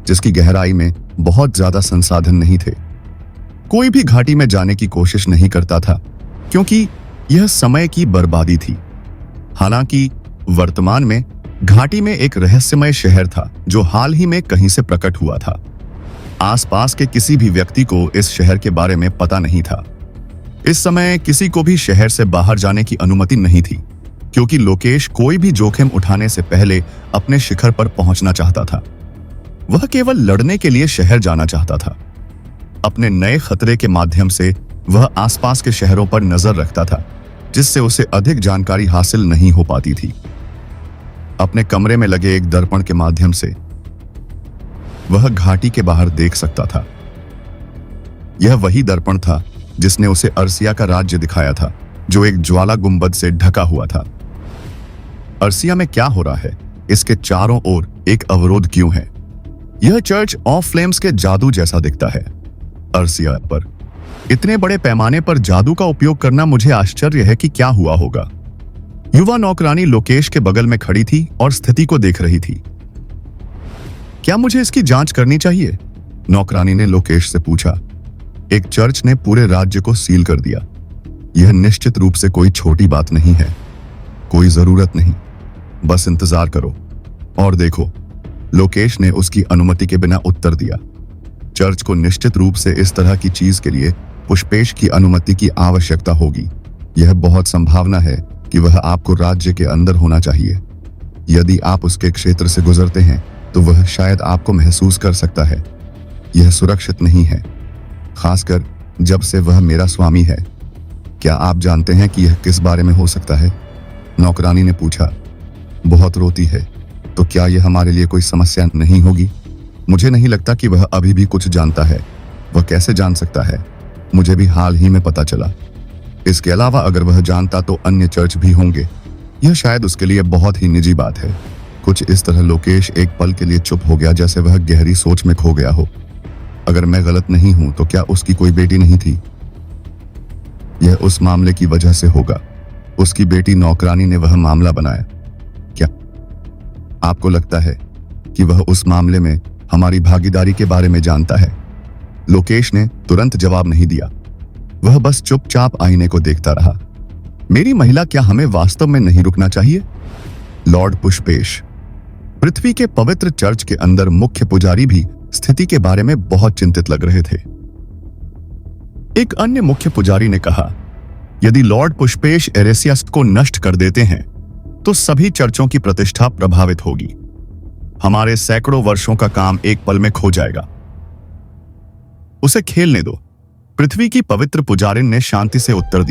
जिसकी गहराई में बहुत ज्यादा संसाधन नहीं थे। कोई भी घाटी में जाने की कोशिश नहीं करता था, क्योंकि यह समय की बर्बादी थी। हालांकि वर्तमान में घाटी में एक रहस्यमय शहर था, जो हाल ही में कहीं से प्रकट हुआ था। आसपास के किसी भी व्यक्ति को इस शहर के बारे में पता नहीं था। इस समय किसी को भी शहर से बाहर जाने की अनुमति नहीं थी, क्योंकि लोकेश कोई भी जोखिम उठाने से पहले अपने शिखर पर पहुंचना चाहता था। वह केवल लड़ने के लिए शहर जाना चाहता था। अपने नए खतरे के माध्यम से वह आसपास के शहरों पर नजर रखता था, जिससे उसे अधिक जानकारी हासिल नहीं हो पाती थी। अपने कमरे में लगे एक दर्पण के माध्यम से वह घाटी के बाहर देख सकता था। यह वही दर्पण था जिसने उसे अर्सिया का राज्य दिखाया था, जो एक ज्वाला गुंबद से ढका हुआ था। अर्सिया में क्या हो रहा है? इसके चारों ओर एक अवरोध क्यों है? यह चर्च ऑफ फ्लेम्स के जादू जैसा दिखता है। अर्सिया पर इतने बड़े पैमाने पर जादू का उपयोग करना, मुझे आश्चर्य है कि क्या हुआ होगा। युवा नौकरानी लोकेश के बगल में खड़ी थी और स्थिति को देख रही थी। क्या मुझे इसकी जांच करनी चाहिए? नौकरानी ने लोकेश से पूछा। एक चर्च ने पूरे राज्य को सील कर दिया। यह निश्चित रूप से कोई छोटी बात नहीं है। कोई जरूरत नहीं, बस इंतजार करो और देखो, लोकेश ने उसकी अनुमति के बिना उत्तर दिया। चर्च को निश्चित रूप से इस तरह की चीज के लिए पुष्पेश की अनुमति की आवश्यकता होगी। यह बहुत संभावना है कि वह आपको राज्य के अंदर होना चाहिए। यदि आप उसके क्षेत्र से गुजरते हैं तो वह शायद आपको महसूस कर सकता है। यह सुरक्षित नहीं है, खासकर जब से वह मेरा स्वामी है। क्या आप जानते हैं कि यह किस बारे में हो सकता है? नौकरानी ने पूछा। बहुत रोती है, तो क्या यह हमारे लिए कोई समस्या नहीं होगी? मुझे नहीं लगता कि वह अभी भी कुछ जानता है। वह कैसे जान सकता है? मुझे भी हाल ही में पता चला। इसके अलावा अगर वह जानता तो अन्य चर्च भी होंगे। यह शायद उसके लिए बहुत ही निजी बात है। कुछ इस तरह लोकेश एक पल के लिए चुप हो गया, जैसे वह गहरी सोच में खो गया हो। अगर मैं गलत नहीं हूं तो क्या उसकी कोई बेटी नहीं थी? यह उस मामले की वजह से होगा। उसकी बेटी नौकरानी ने वह मामला बनाया। क्या आपको लगता है कि वह उस मामले में हमारी भागीदारी के बारे में जानता है? लोकेश ने तुरंत जवाब नहीं दिया। वह बस चुपचाप आईने को देखता रहा। मेरी महिला, क्या हमें वास्तव में नहीं रुकना चाहिए? लॉर्ड पुष्पेश, पृथ्वी के पवित्र चर्च के अंदर मुख्य पुजारी भी स्थिति के बारे में बहुत चिंतित लग रहे थे। एक अन्य मुख्य पुजारी ने कहा, यदि लॉर्ड पुष्पेश एरेसियस को नष्ट कर देते हैं तो सभी चर्चों की प्रतिष्ठा प्रभावित होगी। हमारे सैकड़ों वर्षों का काम एक पल में खो जाएगा। उसे खेलने दो, पृथ्वी की पवित्र पुजारिन ने शांति से उत्तर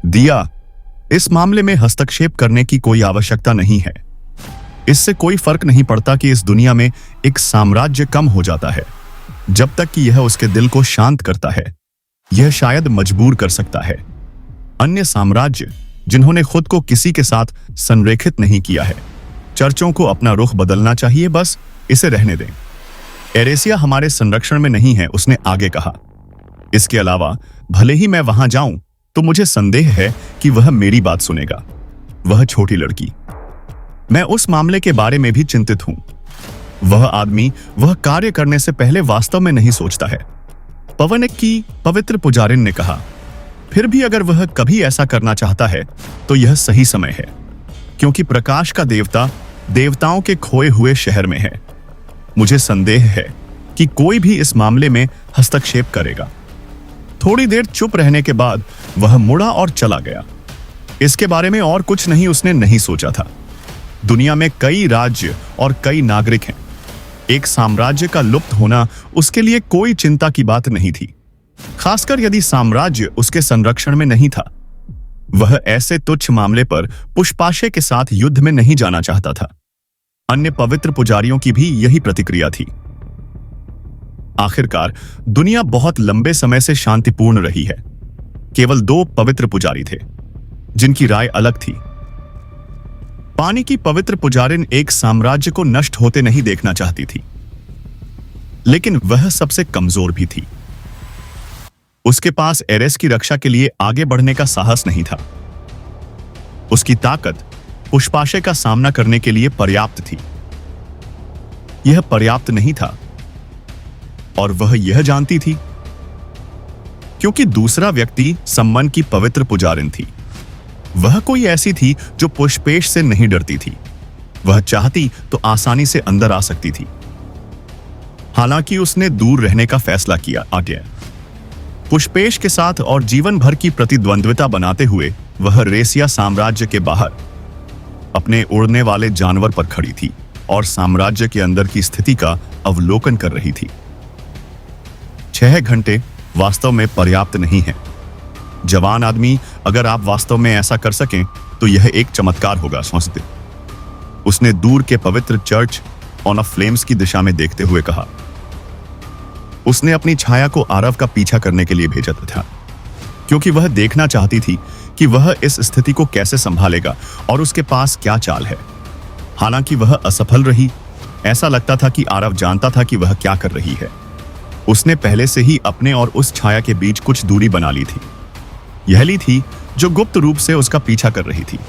दिया। इस मामले में हस्तक्षेप करने की कोई आवश्यकता नहीं है। इससे कोई फर्क नहीं पड़ता कि इस दुनिया में एक साम्राज्य कम हो जाता है, जब तक कि यह उसके दिल को शांत करता है। यह शायद मजबूर कर सकता है अन्य साम्राज्य जिन्होंने खुद को किसी के साथ संरेखित नहीं किया है। चर्चों को अपना रुख बदलना चाहिए, बस इसे रहने दें। एरेसिया हमारे संरक्षण में नहीं है, उसने आगे कहा। इसके अलावा भले ही मैं वहां जाऊं तो मुझे संदेह है कि वह मेरी बात सुनेगा। वह छोटी लड़की। मैं उस मामले के बारे में भी चिंतित हूं। वह आदमी वह कार्य करने से पहले वास्तव में नहीं सोचता है, पवनक की पवित्र पुजारिन ने कहा। फिर भी अगर वह कभी ऐसा करना चाहता है तो यह सही समय है, क्योंकि प्रकाश का देवता देवताओं के खोए हुए शहर में है। मुझे संदेह है कि कोई भी इस मामले में हस्तक्षेप करेगा। थोड़ी देर चुप रहने के बाद वह मुड़ा और चला गया। इसके बारे में और कुछ नहीं उसने नहीं सोचा था। दुनिया में कई राज्य और कई नागरिक हैं। एक साम्राज्य का लुप्त होना उसके लिए कोई चिंता की बात नहीं थी, खासकर यदि साम्राज्य उसके संरक्षण में नहीं था। वह ऐसे तुच्छ मामले पर पुष्पाशय के साथ युद्ध में नहीं जाना चाहता था। अन्य पवित्र पुजारियों की भी यही प्रतिक्रिया थी। आखिरकार दुनिया बहुत लंबे समय से शांतिपूर्ण रही है। केवल 2 पवित्र पुजारी थे जिनकी राय अलग थी। पानी की पवित्र पुजारिन एक साम्राज्य को नष्ट होते नहीं देखना चाहती थी, लेकिन वह सबसे कमजोर भी थी। उसके पास एरेस की रक्षा के लिए आगे बढ़ने का साहस नहीं था। उसकी ताकत पुष्पाशय का सामना करने के लिए पर्याप्त थी। यह पर्याप्त नहीं था और वह यह जानती थी, क्योंकि दूसरा व्यक्ति सम्मन की पवित्र पुजारिन थी। वह कोई ऐसी थी जो पुष्पेश से नहीं डरती थी। वह चाहती तो आसानी से अंदर आ सकती थी। हालांकि उसने दूर रहने का फैसला किया। पुष्पेश के साथ और जीवन भर की प्रतिद्वंद्विता बनाते हुए वह रेसिया साम्राज्य के बाहर अपने उड़ने वाले जानवर पर खड़ी थी और साम्राज्य के अंदर की स्थिति का अवलोकन कर रही थी। 6 घंटे वास्तव में पर्याप्त नहीं है। जवान आदमी, अगर आप वास्तव में ऐसा कर सकें तो यह एक चमत्कार होगा, सोचते। उसने दूर के पवित्र चर्च ऑन ऑफ फ्लेम्स की दिशा में देखते हुए कहा। उसने अपनी छाया को आरव का पीछा करने के लिए भेजा था, क्योंकि वह देखना चाहती थी कि वह इस स्थिति को कैसे संभालेगा और उसके पास क्या चाल है। हालांकि वह असफल रही। ऐसा लगता था कि आरव जानता था कि वह क्या कर रही है। उसने पहले से ही अपने और उस छाया के बीच कुछ दूरी बना ली थी। यह ली थी जो गुप्त रूप से उसका पीछा कर रही थी।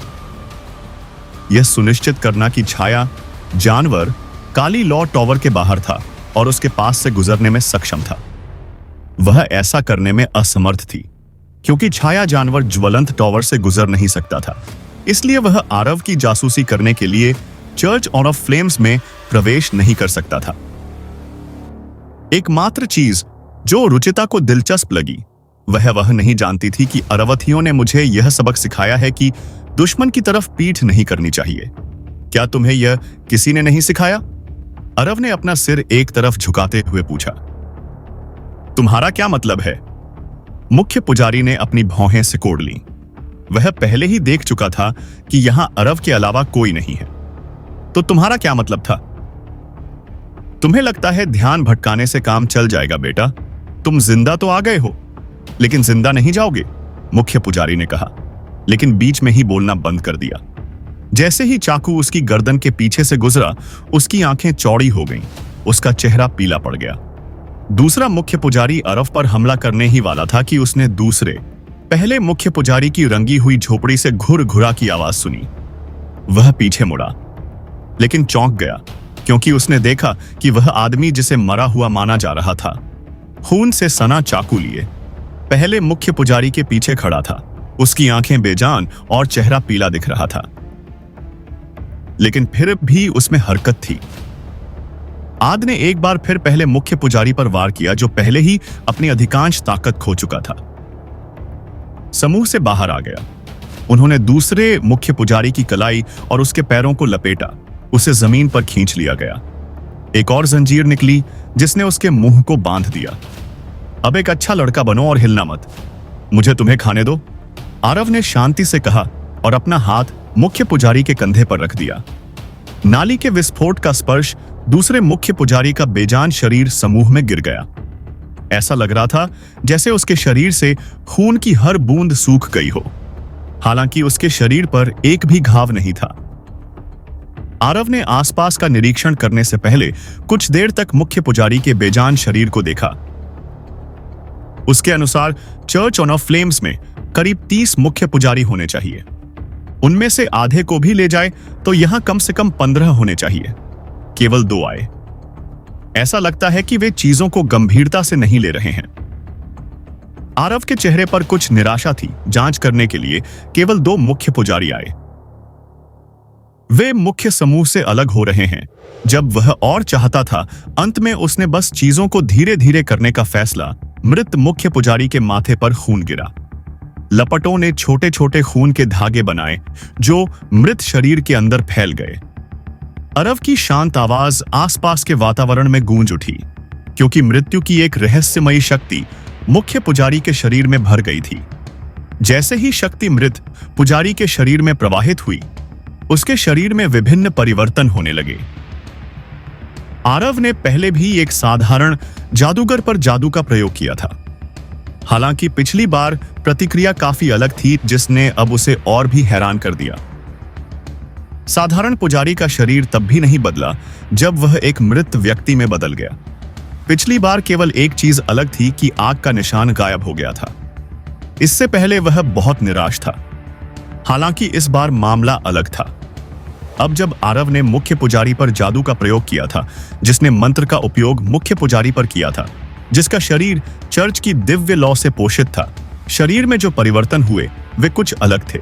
यह सुनिश्चित करना कि छाया जानवर काली लॉ टॉवर के बाहर था और उसके पास से गुजरने में सक्षम था। वह ऐसा करने में असमर्थ थी, क्योंकि छाया जानवर ज्वलंत टॉवर से गुजर नहीं सकता था। इसलिए वह आरव की जासूसी करने के लिए चर्च ऑन ऑफ फ्लेम्स में प्रवेश नहीं कर सकता था। एकमात्र चीज जो रुचिता को दिलचस्प लगी वह नहीं जानती थी कि अरवथियों ने मुझे यह सबक सिखाया है कि दुश्मन की तरफ पीठ नहीं करनी चाहिए। क्या तुम्हें यह किसी ने नहीं सिखाया? अरव ने अपना सिर एक तरफ झुकाते हुए पूछा। तुम्हारा क्या मतलब है? मुख्य पुजारी ने अपनी भौहें सिकोड़ ली। वह पहले ही देख चुका था कि यहां अरव के अलावा कोई नहीं है। तो तुम्हारा क्या मतलब था? तुम्हें लगता है ध्यान भटकाने से काम चल जाएगा बेटा? तुम जिंदा तो आ गए हो, लेकिन जिंदा नहीं जाओगे, मुख्य पुजारी ने कहा, लेकिन बीच में ही बोलना बंद कर दिया। जैसे ही चाकू उसकी गर्दन के पीछे से गुजरा, उसकी आंखें चौड़ी हो गईं, उसका चेहरा पीला पड़ गया। दूसरा मुख्य पुजारी अरव पर हमला करने ही वाला था कि उसने दूसरे पहले मुख्य पुजारी की रंगी हुई झोपड़ी से घुर-घुरा की आवाज सुनी। वह पीछे मुड़ा, लेकिन चौंक गया, क्योंकि उसने देखा कि वह आदमी जिसे मरा हुआ माना जा रहा था, खून से सना चाकू लिए पहले मुख्य पुजारी के पीछे खड़ा था। उसकी आंखें बेजान और चेहरा पीला दिख रहा था, लेकिन फिर भी उसमें हरकत थी। आद ने एक बार फिर पहले मुख्य पुजारी पर वार किया, जो पहले ही अपनी अधिकांश ताकत खो चुका था। समूह से बाहर आ गया। उन्होंने दूसरे मुख्य पुजारी की कलाई और उसके पैरों को लपेटा। उसे जमीन पर खींच लिया गया। एक और जंजीर निकली जिसने उसके मुंह को बांध दिया। अब एक अच्छा लड़का बनो और हिलना मत, मुझे तुम्हें खाने दो, आरव ने शांति से कहा और अपना हाथ मुख्य पुजारी के कंधे पर रख दिया। नाली के विस्फोट का स्पर्श दूसरे मुख्य पुजारी का बेजान शरीर समूह में गिर गया। ऐसा लग रहा था जैसे उसके शरीर से खून की हर बूंद सूख गई हो। हालांकि उसके शरीर पर एक भी घाव नहीं था। आरव ने आसपास का निरीक्षण करने से पहले कुछ देर तक मुख्य पुजारी के बेजान शरीर को देखा। उसके अनुसार चर्च ऑन ऑफ फ्लेम्स में करीब 30 मुख्य पुजारी होने चाहिए। उनमें से आधे को भी ले जाए तो यहां कम से कम 15 होने चाहिए। केवल 2 आए। ऐसा लगता है कि वे चीजों को गंभीरता से नहीं ले रहे हैं। आरव के चेहरे पर कुछ निराशा थी। जांच करने के लिए केवल 2 मुख्य पुजारी आए। वे मुख्य समूह से अलग हो रहे हैं। जब वह और चाहता था, अंत में उसने बस चीजों को धीरे धीरे करने का फैसला। मृत मुख्य पुजारी के माथे पर खून गिरा। लपटों ने छोटे छोटे खून के धागे बनाए जो मृत शरीर के अंदर फैल गए। अरव की शांत आवाज आसपास के वातावरण में गूंज उठी, क्योंकि मृत्यु की एक रहस्यमयी शक्ति मुख्य पुजारी के शरीर में भर गई थी। जैसे ही शक्ति मृत पुजारी के शरीर में प्रवाहित हुई, उसके शरीर में विभिन्न परिवर्तन होने लगे। आरव ने पहले भी एक साधारण जादूगर पर जादू का प्रयोग किया था। हालांकि पिछली बार प्रतिक्रिया काफी अलग थी, जिसने अब उसे और भी हैरान कर दिया। साधारण पुजारी का शरीर तब भी नहीं बदला जब वह एक मृत व्यक्ति में बदल गया। पिछली बार केवल एक चीज अलग थी कि आग का निशान गायब हो गया था। इससे पहले वह बहुत निराश था। हालांकि इस बार मामला अलग था। अब जब आरव ने मुख्य पुजारी पर जादू का प्रयोग किया था, जिसने मंत्र का उपयोग मुख्य पुजारी पर किया था, जिसका शरीर चर्च की दिव्य लौ से पोषित था, शरीर में जो परिवर्तन हुए वे कुछ अलग थे।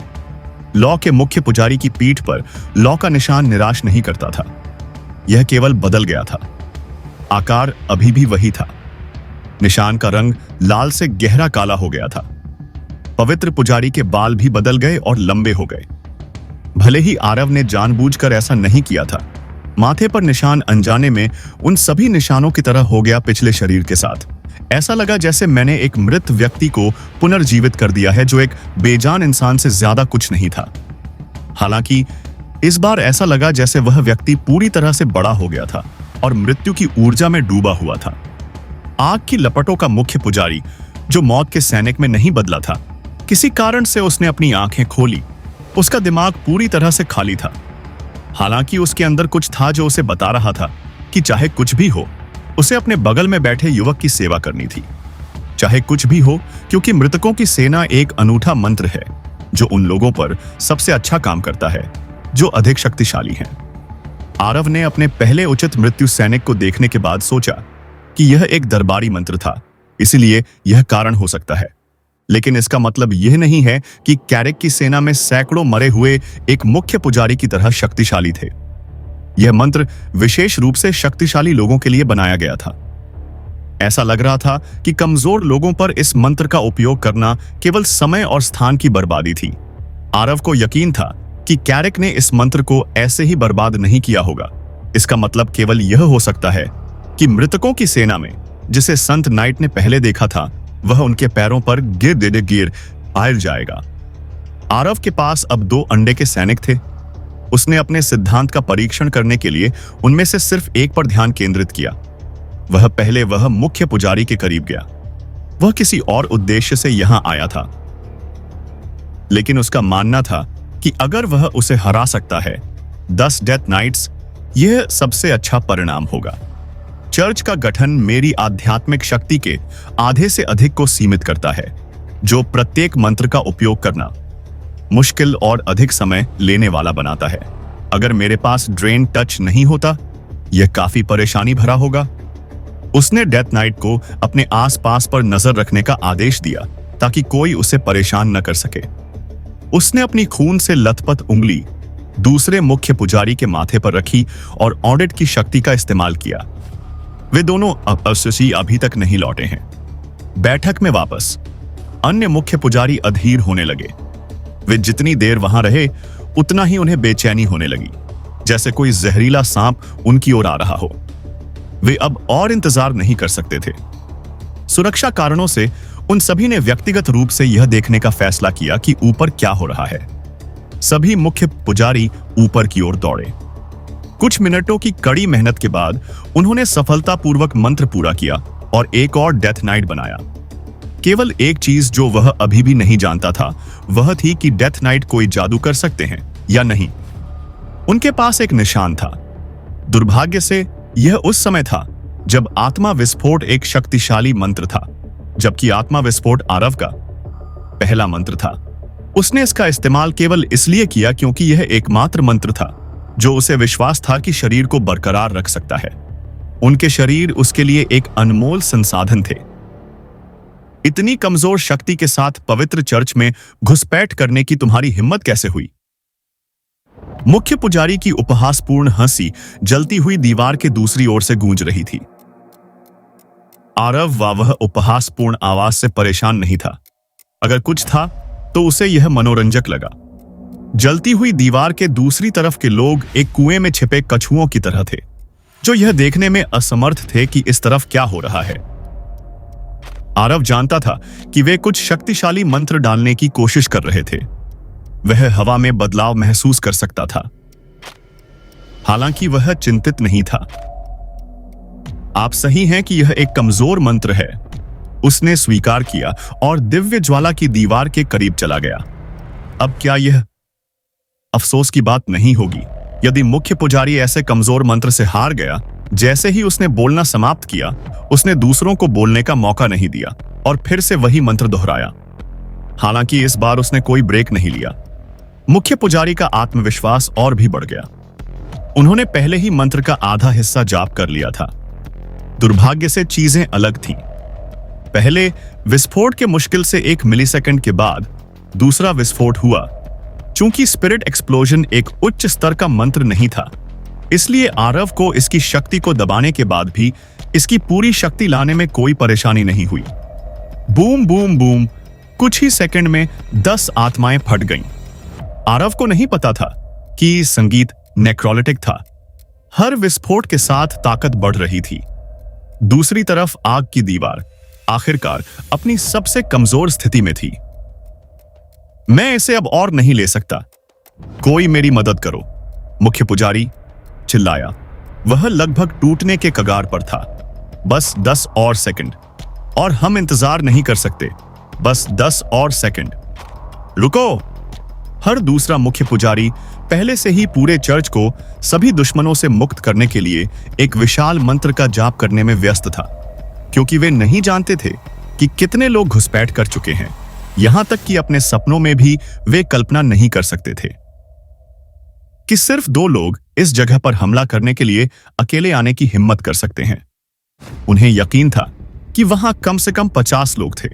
लौ के मुख्य पुजारी की पीठ पर लौ का निशान निराश नहीं करता था, यह केवल बदल गया था। आकार अभी भी वही था। निशान का रंग लाल से गहरा काला हो गया था। पवित्र पुजारी के बाल भी बदल गए और लंबे हो गए। भले ही आरव ने जानबूझकर ऐसा नहीं किया था, माथे पर निशान अनजाने में उन सभी निशानों की तरह हो गया पिछले शरीर के साथ। ऐसा लगा जैसे मैंने एक मृत व्यक्ति को पुनर्जीवित कर दिया है, जो एक बेजान इंसान से ज्यादा कुछ नहीं था। हालांकि इस बार ऐसा लगा जैसे वह व्यक्ति पूरी तरह से बड़ा हो गया था और मृत्यु की ऊर्जा में डूबा हुआ था। आग की लपटों का मुख्य पुजारी, जो मौत के सैनिक में नहीं बदला था, किसी कारण से उसने अपनी आंखें खोली। उसका दिमाग पूरी तरह से खाली था। हालांकि उसके अंदर कुछ था जो उसे बता रहा था कि चाहे कुछ भी हो, उसे अपने बगल में बैठे युवक की सेवा करनी थी। चाहे कुछ भी हो, क्योंकि मृतकों की सेना एक अनूठा मंत्र है जो उन लोगों पर सबसे अच्छा काम करता है जो अधिक शक्तिशाली हैं। आरव ने अपने पहले उचित मृत्यु सैनिक को देखने के बाद सोचा कि यह एक दरबारी मंत्र था, इसलिए यह कारण हो सकता है। लेकिन इसका मतलब यह नहीं है कि कैरिक की सेना में सैकड़ों मरे हुए एक मुख्य पुजारी की तरह शक्तिशाली थे। यह मंत्र विशेष रूप से शक्तिशाली लोगों के लिए बनाया गया था। ऐसा लग रहा था कि कमजोर लोगों पर इस मंत्र का उपयोग करना केवल समय और स्थान की बर्बादी थी। आरव को यकीन था कि कैरिक ने इस मंत्र को ऐसे ही बर्बाद नहीं किया होगा। इसका मतलब केवल यह हो सकता है कि मृतकों की सेना में, जिसे संत नाइट ने पहले देखा था, वह उनके पैरों पर गिर आयर जाएगा। आरव के पास अब 2 अंडे के सैनिक थे। उसने अपने सिद्धांत का परीक्षण करने के लिए उनमें से सिर्फ एक पर ध्यान केंद्रित किया। वह मुख्य पुजारी के करीब गया। वह किसी और उद्देश्य से यहां आया था, लेकिन उसका मानना था कि अगर वह उसे हरा सकता है 10 डेथ नाइट्स, यह सबसे अच्छा परिणाम होगा। चर्च का गठन मेरी आध्यात्मिक शक्ति के आधे से अधिक को सीमित करता है, जो प्रत्येक मंत्र का उपयोग करना मुश्किल और अधिक समय लेने वाला बनाता है। अगर मेरे पास ड्रेन टच नहीं होता, यह काफी परेशानी भरा होगा। उसने डेथ नाइट को अपने आसपास पर नजर रखने का आदेश दिया ताकि कोई उसे परेशान न कर सके। उसने अपनी खून से लथपथ उंगली दूसरे मुख्य पुजारी के माथे पर रखी और ऑडिट की शक्ति का इस्तेमाल किया। वे दोनों अभी तक नहीं लौटे हैं। बैठक में वापस अन्य मुख्य पुजारी अधीर होने लगे। वे जितनी देर वहां रहे, उतना ही उन्हें बेचैनी होने लगी, जैसे कोई जहरीला सांप उनकी ओर आ रहा हो। वे अब और इंतजार नहीं कर सकते थे। सुरक्षा कारणों से उन सभी ने व्यक्तिगत रूप से यह देखने का फैसला किया कि ऊपर क्या हो रहा है। सभी मुख्य पुजारी ऊपर की ओर दौड़े। कुछ मिनटों की कड़ी मेहनत के बाद उन्होंने सफलतापूर्वक मंत्र पूरा किया और एक और डेथ नाइट बनाया। केवल एक चीज जो वह अभी भी नहीं जानता था, वह थी कि डेथ नाइट कोई जादू कर सकते हैं या नहीं। उनके पास एक निशान था। दुर्भाग्य से यह उस समय था जब आत्मा विस्फोट एक शक्तिशाली मंत्र था, जबकि आत्मा विस्फोट आरव का पहला मंत्र था। उसने इसका इस्तेमाल केवल इसलिए किया क्योंकि यह एकमात्र मंत्र था जो उसे विश्वास था कि शरीर को बरकरार रख सकता है। उनके शरीर उसके लिए एक अनमोल संसाधन थे। इतनी कमजोर शक्ति के साथ पवित्र चर्च में घुसपैठ करने की तुम्हारी हिम्मत कैसे हुई? मुख्य पुजारी की उपहासपूर्ण हंसी जलती हुई दीवार के दूसरी ओर से गूंज रही थी। आरव वह उपहासपूर्ण आवाज से परेशान नहीं था। अगर कुछ था तो उसे यह मनोरंजक लगा। जलती हुई दीवार के दूसरी तरफ के लोग एक कुएं में छिपे कछुओं की तरह थे, जो यह देखने में असमर्थ थे कि इस तरफ क्या हो रहा है। आरव जानता था कि वे कुछ शक्तिशाली मंत्र डालने की कोशिश कर रहे थे। वह हवा में बदलाव महसूस कर सकता था, हालांकि वह चिंतित नहीं था। आप सही हैं कि यह एक कमजोर मंत्र है, उसने स्वीकार किया और दिव्य ज्वाला की दीवार के करीब चला गया। अब क्या यह अफसोस की बात नहीं होगी यदि मुख्य पुजारी ऐसे कमजोर मंत्र से हार गया? जैसे ही उसने बोलना समाप्त किया, उसने दूसरों को बोलने का मौका नहीं दिया और फिर से वही मंत्र दोहराया। हालांकि इस बार उसने कोई ब्रेक नहीं लिया। मुख्य पुजारी का आत्मविश्वास और भी बढ़ गया। उन्होंने पहले ही मंत्र का आधा हिस्सा जाप कर लिया था। दुर्भाग्य से चीजें अलग थीं। पहले विस्फोट के मुश्किल से 1 मिलीसेकंड के बाद दूसरा विस्फोट हुआ। चूंकि स्पिरिट एक्सप्लोजन एक उच्च स्तर का मंत्र नहीं था, इसलिए आरव को इसकी शक्ति को दबाने के बाद भी इसकी पूरी शक्ति लाने में कोई परेशानी नहीं हुई। बूम बूम बूम, कुछ ही सेकंड में 10 आत्माएं फट गईं। आरव को नहीं पता था कि संगीत नेक्रोलिटिक था। हर विस्फोट के साथ ताकत बढ़ रही थी। दूसरी तरफ आग की दीवार आखिरकार अपनी सबसे कमजोर स्थिति में थी। मैं इसे अब और नहीं ले सकता, कोई मेरी मदद करो, मुख्य पुजारी चिल्लाया। वह लगभग टूटने के कगार पर था। बस 10 और सेकंड, और हम इंतजार नहीं कर सकते। बस 10 और सेकंड, रुको। हर दूसरा मुख्य पुजारी पहले से ही पूरे चर्च को सभी दुश्मनों से मुक्त करने के लिए एक विशाल मंत्र का जाप करने में व्यस्त था, क्योंकि वे नहीं जानते थे कि कितने लोग घुसपैठ कर चुके हैं। यहां तक कि अपने सपनों में भी वे कल्पना नहीं कर सकते थे कि सिर्फ 2 लोग इस जगह पर हमला करने के लिए अकेले आने की हिम्मत कर सकते हैं। उन्हें यकीन था कि वहां कम से कम 50 लोग थे।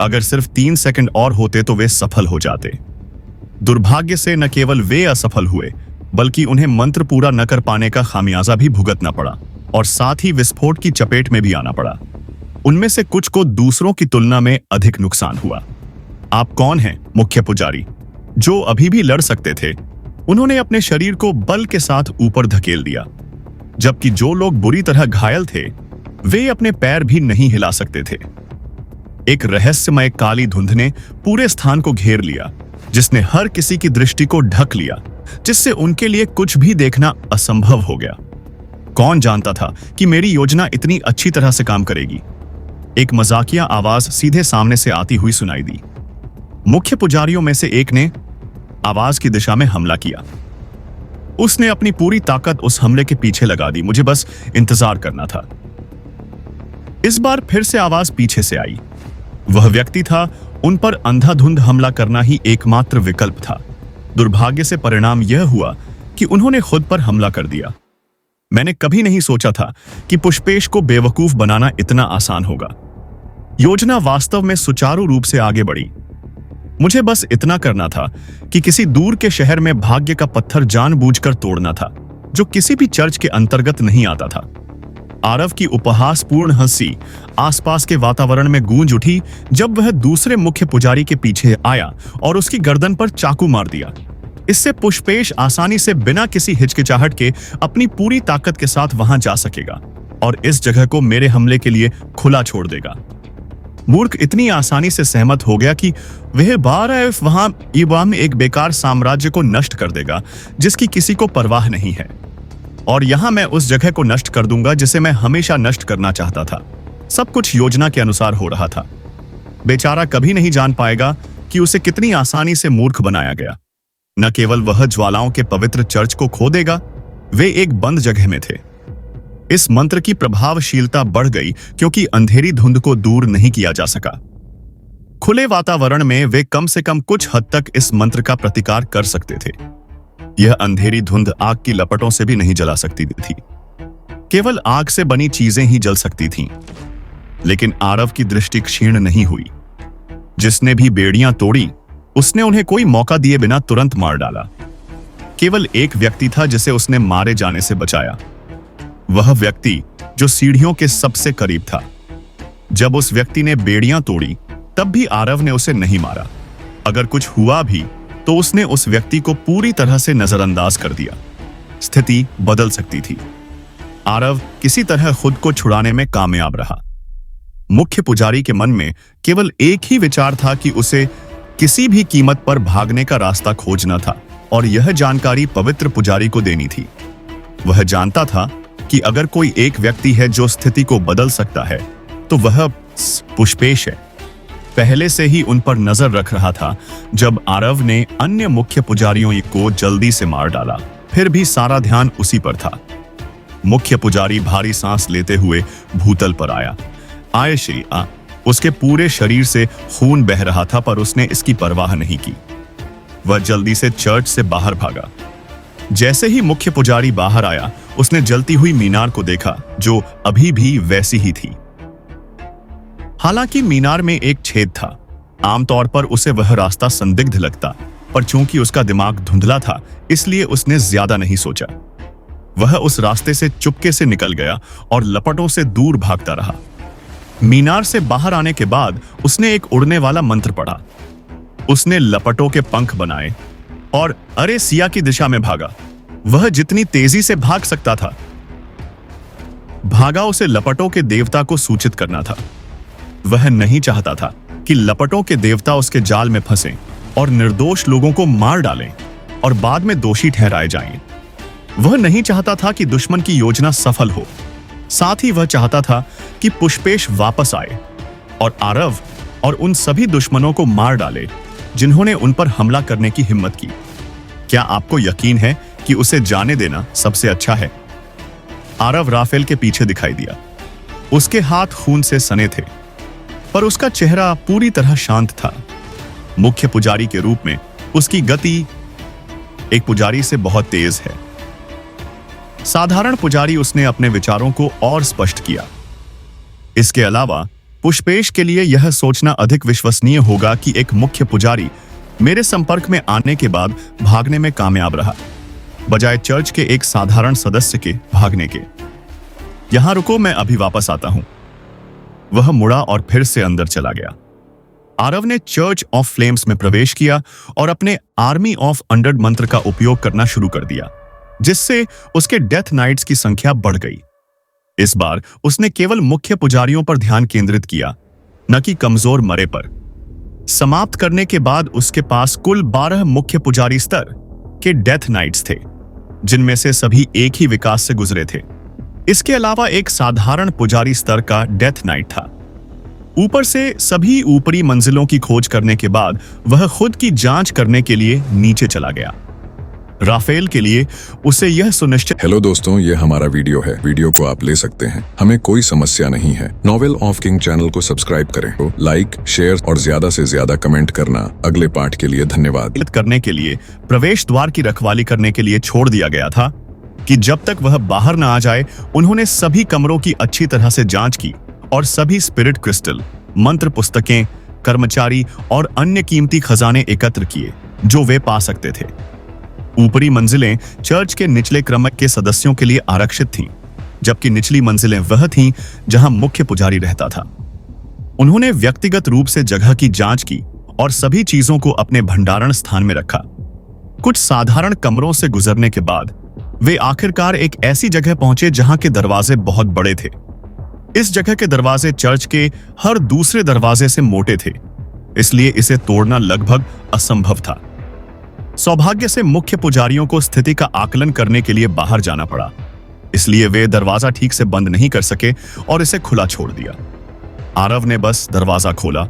अगर सिर्फ 3 सेकंड और होते तो वे सफल हो जाते। दुर्भाग्य से न केवल वे असफल हुए, बल्कि उन्हें मंत्र पूरा न कर पाने का खामियाजा भी भुगतना पड़ा और साथ ही विस्फोट की चपेट में भी आना पड़ा। उनमें से कुछ को दूसरों की तुलना में अधिक नुकसान हुआ। आप कौन हैं, मुख्य पुजारी? जो अभी भी लड़ सकते थे, उन्होंने अपने शरीर को बल के साथ ऊपर धकेल दिया, जबकि जो लोग बुरी तरह घायल थे, वे अपने पैर भी नहीं हिला सकते थे। एक रहस्यमय काली धुंध ने पूरे स्थान को घेर लिया, जिसने हर किसी की दृष्टि को ढक लिया, जिससे उनके लिए कुछ भी देखना असंभव हो गया। कौन जानता था कि मेरी योजना इतनी अच्छी तरह से काम करेगी? एक मजाकिया आवाज सीधे सामने से आती हुई सुनाई दी। मुख्य पुजारियों में से एक ने आवाज की दिशा में हमला किया। उसने अपनी पूरी ताकत उस हमले के पीछे लगा दी। मुझे बस इंतजार करना था। इस बार फिर से आवाज पीछे से आई। वह व्यक्ति था, उन पर अंधाधुंध हमला करना ही एकमात्र विकल्प था। दुर्भाग्य से परिणाम यह हुआ कि उन्होंने खुद पर हमला कर दिया। मैंने कभी नहीं सोचा था कि पुष्पेश को बेवकूफ बनाना इतना आसान होगा। योजना वास्तव में सुचारू रूप से आगे बढ़ी। मुझे बस इतना करना था कि किसी दूर के शहर में भाग्य का पत्थर जानबूझकर तोड़ना था, जो किसी भी चर्च के अंतर्गत नहीं आता था। आरव की उपहासपूर्ण हंसी आसपास के वातावरण में गूंज उठी जब वह दूसरे मुख्य पुजारी के पीछे आया और उसकी गर्दन पर चाकू मार दिया। इससे पुष्पेश आसानी से बिना किसी हिचकिचाहट के अपनी पूरी ताकत के साथ वहां जा सकेगा और इस जगह को मेरे हमले के लिए खुला छोड़ देगा। मूर्ख इतनी आसानी से सहमत हो गया कि वह 12 वहां इवाम एक बेकार साम्राज्य को नष्ट कर देगा जिसकी किसी को परवाह नहीं है, और यहां मैं उस जगह को नष्ट कर दूंगा जिसे मैं हमेशा नष्ट करना चाहता था। सब कुछ योजना के अनुसार हो रहा था। बेचारा कभी नहीं जान पाएगा कि उसे कितनी आसानी से मूर्ख बनाया गया। न केवल वह ज्वालाओं के पवित्र चर्च को खो देगा, वे एक बंद जगह में थे। इस मंत्र की प्रभावशीलता बढ़ गई क्योंकि अंधेरी धुंध को दूर नहीं किया जा सका। खुले वातावरण में वे कम से कम कुछ हद तक इस मंत्र का प्रतिकार कर सकते थे। यह अंधेरी धुंध आग की लपटों से भी नहीं जला सकती थी। केवल आग से बनी चीजें ही जल सकती थीं। लेकिन आरव की दृष्टि क्षीण नहीं हुई। जिसने भी बेड़ियां तोड़ी, उसने उन्हें कोई मौका दिए बिना तुरंत मार डाला। केवल एक व्यक्ति था जिसे उसने मारे जाने से बचाया। वह व्यक्ति जो सीढ़ियों के सबसे करीब था। जब उस व्यक्ति ने बेड़ियां तोड़ी तब भी आरव ने उसे नहीं मारा। अगर कुछ हुआ भी तो उसने उस व्यक्ति को पूरी तरह से नजरअंदाज कर दिया। स्थिति बदल सकती थी। आरव किसी तरह खुद को छुड़ाने में कामयाब रहा। मुख्य पुजारी के मन में केवल एक ही विचार था कि उसे किसी भी कीमत पर भागने का रास्ता खोजना था और यह जानकारी पवित्र पुजारी को देनी थी। वह जानता था कि अगर कोई एक व्यक्ति है जो स्थिति को बदल सकता है तो वह पुष्पेश है। पहले से ही उन पर नजर रख रहा था। जब आरव ने अन्य मुख्य पुजारियों को जल्दी से मार डाला, फिर भी सारा ध्यान उसी पर था। मुख्य पुजारी भारी सांस लेते हुए भूतल पर आया। आए श्री आ, उसके पूरे शरीर से खून बह रहा था, पर उसने इसकी परवाह नहीं की। वह जल्दी से चर्च से बाहर भागा। जैसे ही मुख्य पुजारी बाहर आया, उसने जलती हुई मीनार को देखा जो अभी भी वैसी ही थी। हालांकि मीनार में एक छेद था। आमतौर पर उसे वह रास्ता संदिग्ध लगता, पर चूंकि उसका दिमाग धुंधला था इसलिए उसने ज्यादा नहीं सोचा। वह उस रास्ते से चुपके से निकल गया और लपटों से दूर भागता रहा। मीनार से बाहर आने के बाद उसने एक उड़ने वाला मंत्र पढ़ा। उसने लपटों के पंख बनाए और अरे सिया की दिशा में भागा। वह जितनी तेजी से भाग सकता था भागा। उसे लपटों के देवता को सूचित करना था। वह नहीं चाहता था कि लपटों के देवता उसके जाल में फंसें और निर्दोष लोगों को मार डालें और बाद में दोषी ठहराए जाएं। वह नहीं चाहता था कि दुश्मन की योजना सफल हो। साथ ही वह चाहता था कि पुष्पेश वापस आए और आरव और उन सभी दुश्मनों को मार डाले जिन्होंने उन पर हमला करने की हिम्मत की। क्या आपको यकीन है कि उसे जाने देना सबसे अच्छा है? आरव राफेल के पीछे दिखाई दिया। उसके हाथ खून से सने थे, पर उसका चेहरा पूरी तरह शांत था। मुख्य पुजारी के रूप में उसकी गति एक पुजारी से बहुत तेज है। साधारण पुजारी उसने अपने विचारों को और स्पष्ट किया। इसके अलावा पुष्पेश के लिए यह सोचना अधिक विश्वसनीय होगा कि एक मुख्य पुजारी मेरे संपर्क में आने के बाद भागने में कामयाब रहा, बजाय चर्च के एक साधारण सदस्य के भागने के। यहां रुको, मैं अभी वापस आता हूं। वह मुड़ा और फिर से अंदर चला गया। आरव ने चर्च ऑफ फ्लेम्स में प्रवेश किया और अपने आर्मी ऑफ अंडर्ड मंत्र का उपयोग करना शुरू कर दिया, जिससे उसके डेथ नाइट्स की संख्या बढ़ गई। इस बार उसने केवल मुख्य पुजारियों पर ध्यान केंद्रित किया, न कि कमजोर मरे पर। समाप्त करने के बाद उसके पास कुल 12 मुख्य पुजारी स्तर के डेथ नाइट्स थे, जिनमें से सभी एक ही विकास से गुजरे थे। इसके अलावा एक साधारण पुजारी स्तर का डेथ नाइट था। ऊपर से सभी ऊपरी मंजिलों की खोज करने के बाद वह खुद की जांच करने के लिए नीचे चला गया। राफेल के लिए उसे यह सुनिश्चित। हेलो दोस्तों, ये हमारा वीडियो है। वीडियो को आप ले सकते हैं, हमें कोई समस्या नहीं है। नॉवेल ऑफ किंग चैनल को सब्सक्राइब करें, तो लाइक, शेयर और ज्यादा से ज्यादा कमेंट करना। अगले पार्ट के लिए धन्यवाद। करने के लिए प्रवेश द्वार की रखवाली करने के लिए छोड़ दिया गया था कि जब तक वह बाहर न आ जाए उन्होंने सभी कमरों की अच्छी तरह से जांच की और सभी स्पिरिट क्रिस्टल, मंत्र पुस्तकें, कर्मचारी और अन्य कीमती खजाने एकत्र किए जो वे पा सकते थे। ऊपरी मंजिलें चर्च के निचले क्रम के सदस्यों के लिए आरक्षित थीं, जबकि निचली मंजिलें वह थीं जहां मुख्य पुजारी रहता था। उन्होंने व्यक्तिगत रूप से जगह की जांच की और सभी चीजों को अपने भंडारण स्थान में रखा। कुछ साधारण कमरों से गुजरने के बाद वे आखिरकार एक ऐसी जगह पहुंचे जहां के दरवाजे बहुत बड़े थे। इस जगह के दरवाजे चर्च के हर दूसरे दरवाजे से मोटे थे, इसलिए इसे तोड़ना लगभग असंभव था। सौभाग्य से मुख्य पुजारियों को स्थिति का आकलन करने के लिए बाहर जाना पड़ा, इसलिए वे दरवाजा ठीक से बंद नहीं कर सके और इसे खुला छोड़ दिया। आरव ने बस दरवाजा खोला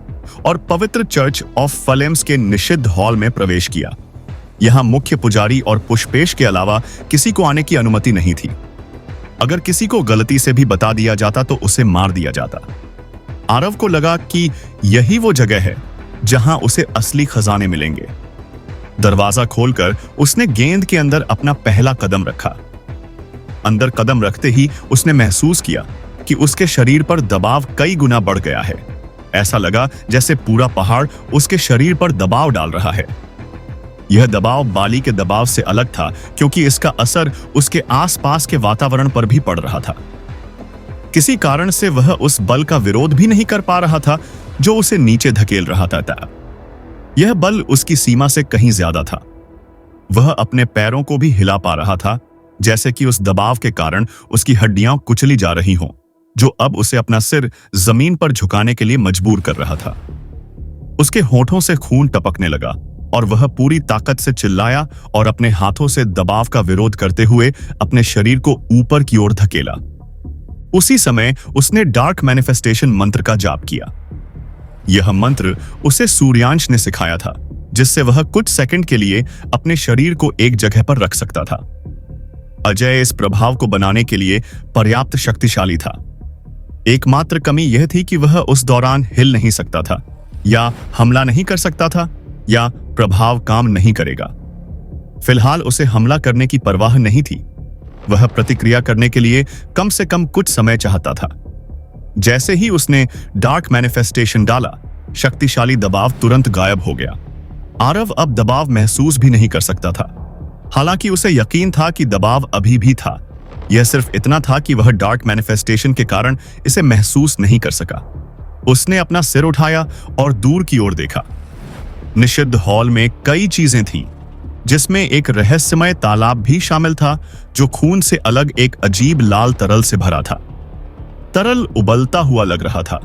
और पवित्र चर्च ऑफ फ्लेम्स के निषिद्ध हॉल में प्रवेश किया। यहां मुख्य पुजारी और पुष्पेश के अलावा किसी को आने की अनुमति नहीं थी। अगर किसी को गलती से भी बता दिया जाता तो उसे मार दिया जाता। आरव को लगा कि यही वो जगह है जहां उसे असली खजाने मिलेंगे। दरवाजा खोलकर उसने गेंद के अंदर अपना पहला कदम रखा। अंदर कदम रखते ही उसने महसूस किया कि उसके शरीर पर दबाव कई गुना बढ़ गया है। ऐसा लगा जैसे पूरा पहाड़ उसके शरीर पर दबाव डाल रहा है। यह दबाव बाली के दबाव से अलग था क्योंकि इसका असर उसके आसपास के वातावरण पर भी पड़ रहा था। किसी कारण से वह उस बल का विरोध भी नहीं कर पा रहा था जो उसे नीचे धकेल रहा था। यह बल उसकी सीमा से कहीं ज्यादा था। वह अपने पैरों को भी हिला पा रहा था, जैसे कि उस दबाव के कारण उसकी हड्डियां कुचली जा रही हों, जो अब उसे अपना सिर जमीन पर झुकाने के लिए मजबूर कर रहा था। उसके होठों से खून टपकने लगा और वह पूरी ताकत से चिल्लाया और अपने हाथों से दबाव का विरोध करते हुए अपने शरीर को ऊपर की ओर धकेला। उसी समय उसने डार्क मैनिफेस्टेशन मंत्र का जाप किया। यह मंत्र उसे सूर्यांश ने सिखाया था, जिससे वह कुछ सेकंड के लिए अपने शरीर को एक जगह पर रख सकता था। अजय इस प्रभाव को बनाने के लिए पर्याप्त शक्तिशाली था। एकमात्र कमी यह थी कि वह उस दौरान हिल नहीं सकता था, या हमला नहीं कर सकता था, या प्रभाव काम नहीं करेगा। फिलहाल उसे हमला करने की परवाह नहीं थी। वह प्रतिक्रिया करने के लिए कम से कम कुछ समय चाहता था। जैसे ही उसने डार्क मैनिफेस्टेशन डाला, शक्तिशाली दबाव तुरंत गायब हो गया। आरव अब दबाव महसूस भी नहीं कर सकता था। हालांकि उसे यकीन था कि दबाव अभी भी था। यह सिर्फ इतना था कि वह डार्क मैनिफेस्टेशन के कारण इसे महसूस नहीं कर सका। उसने अपना सिर उठाया और दूर की ओर देखा। निषिद्ध हॉल में कई चीजें थीं, जिसमें एक रहस्यमय तालाब भी शामिल था, जो खून से अलग एक अजीब लाल तरल से भरा था। तरल उबलता हुआ लग रहा था,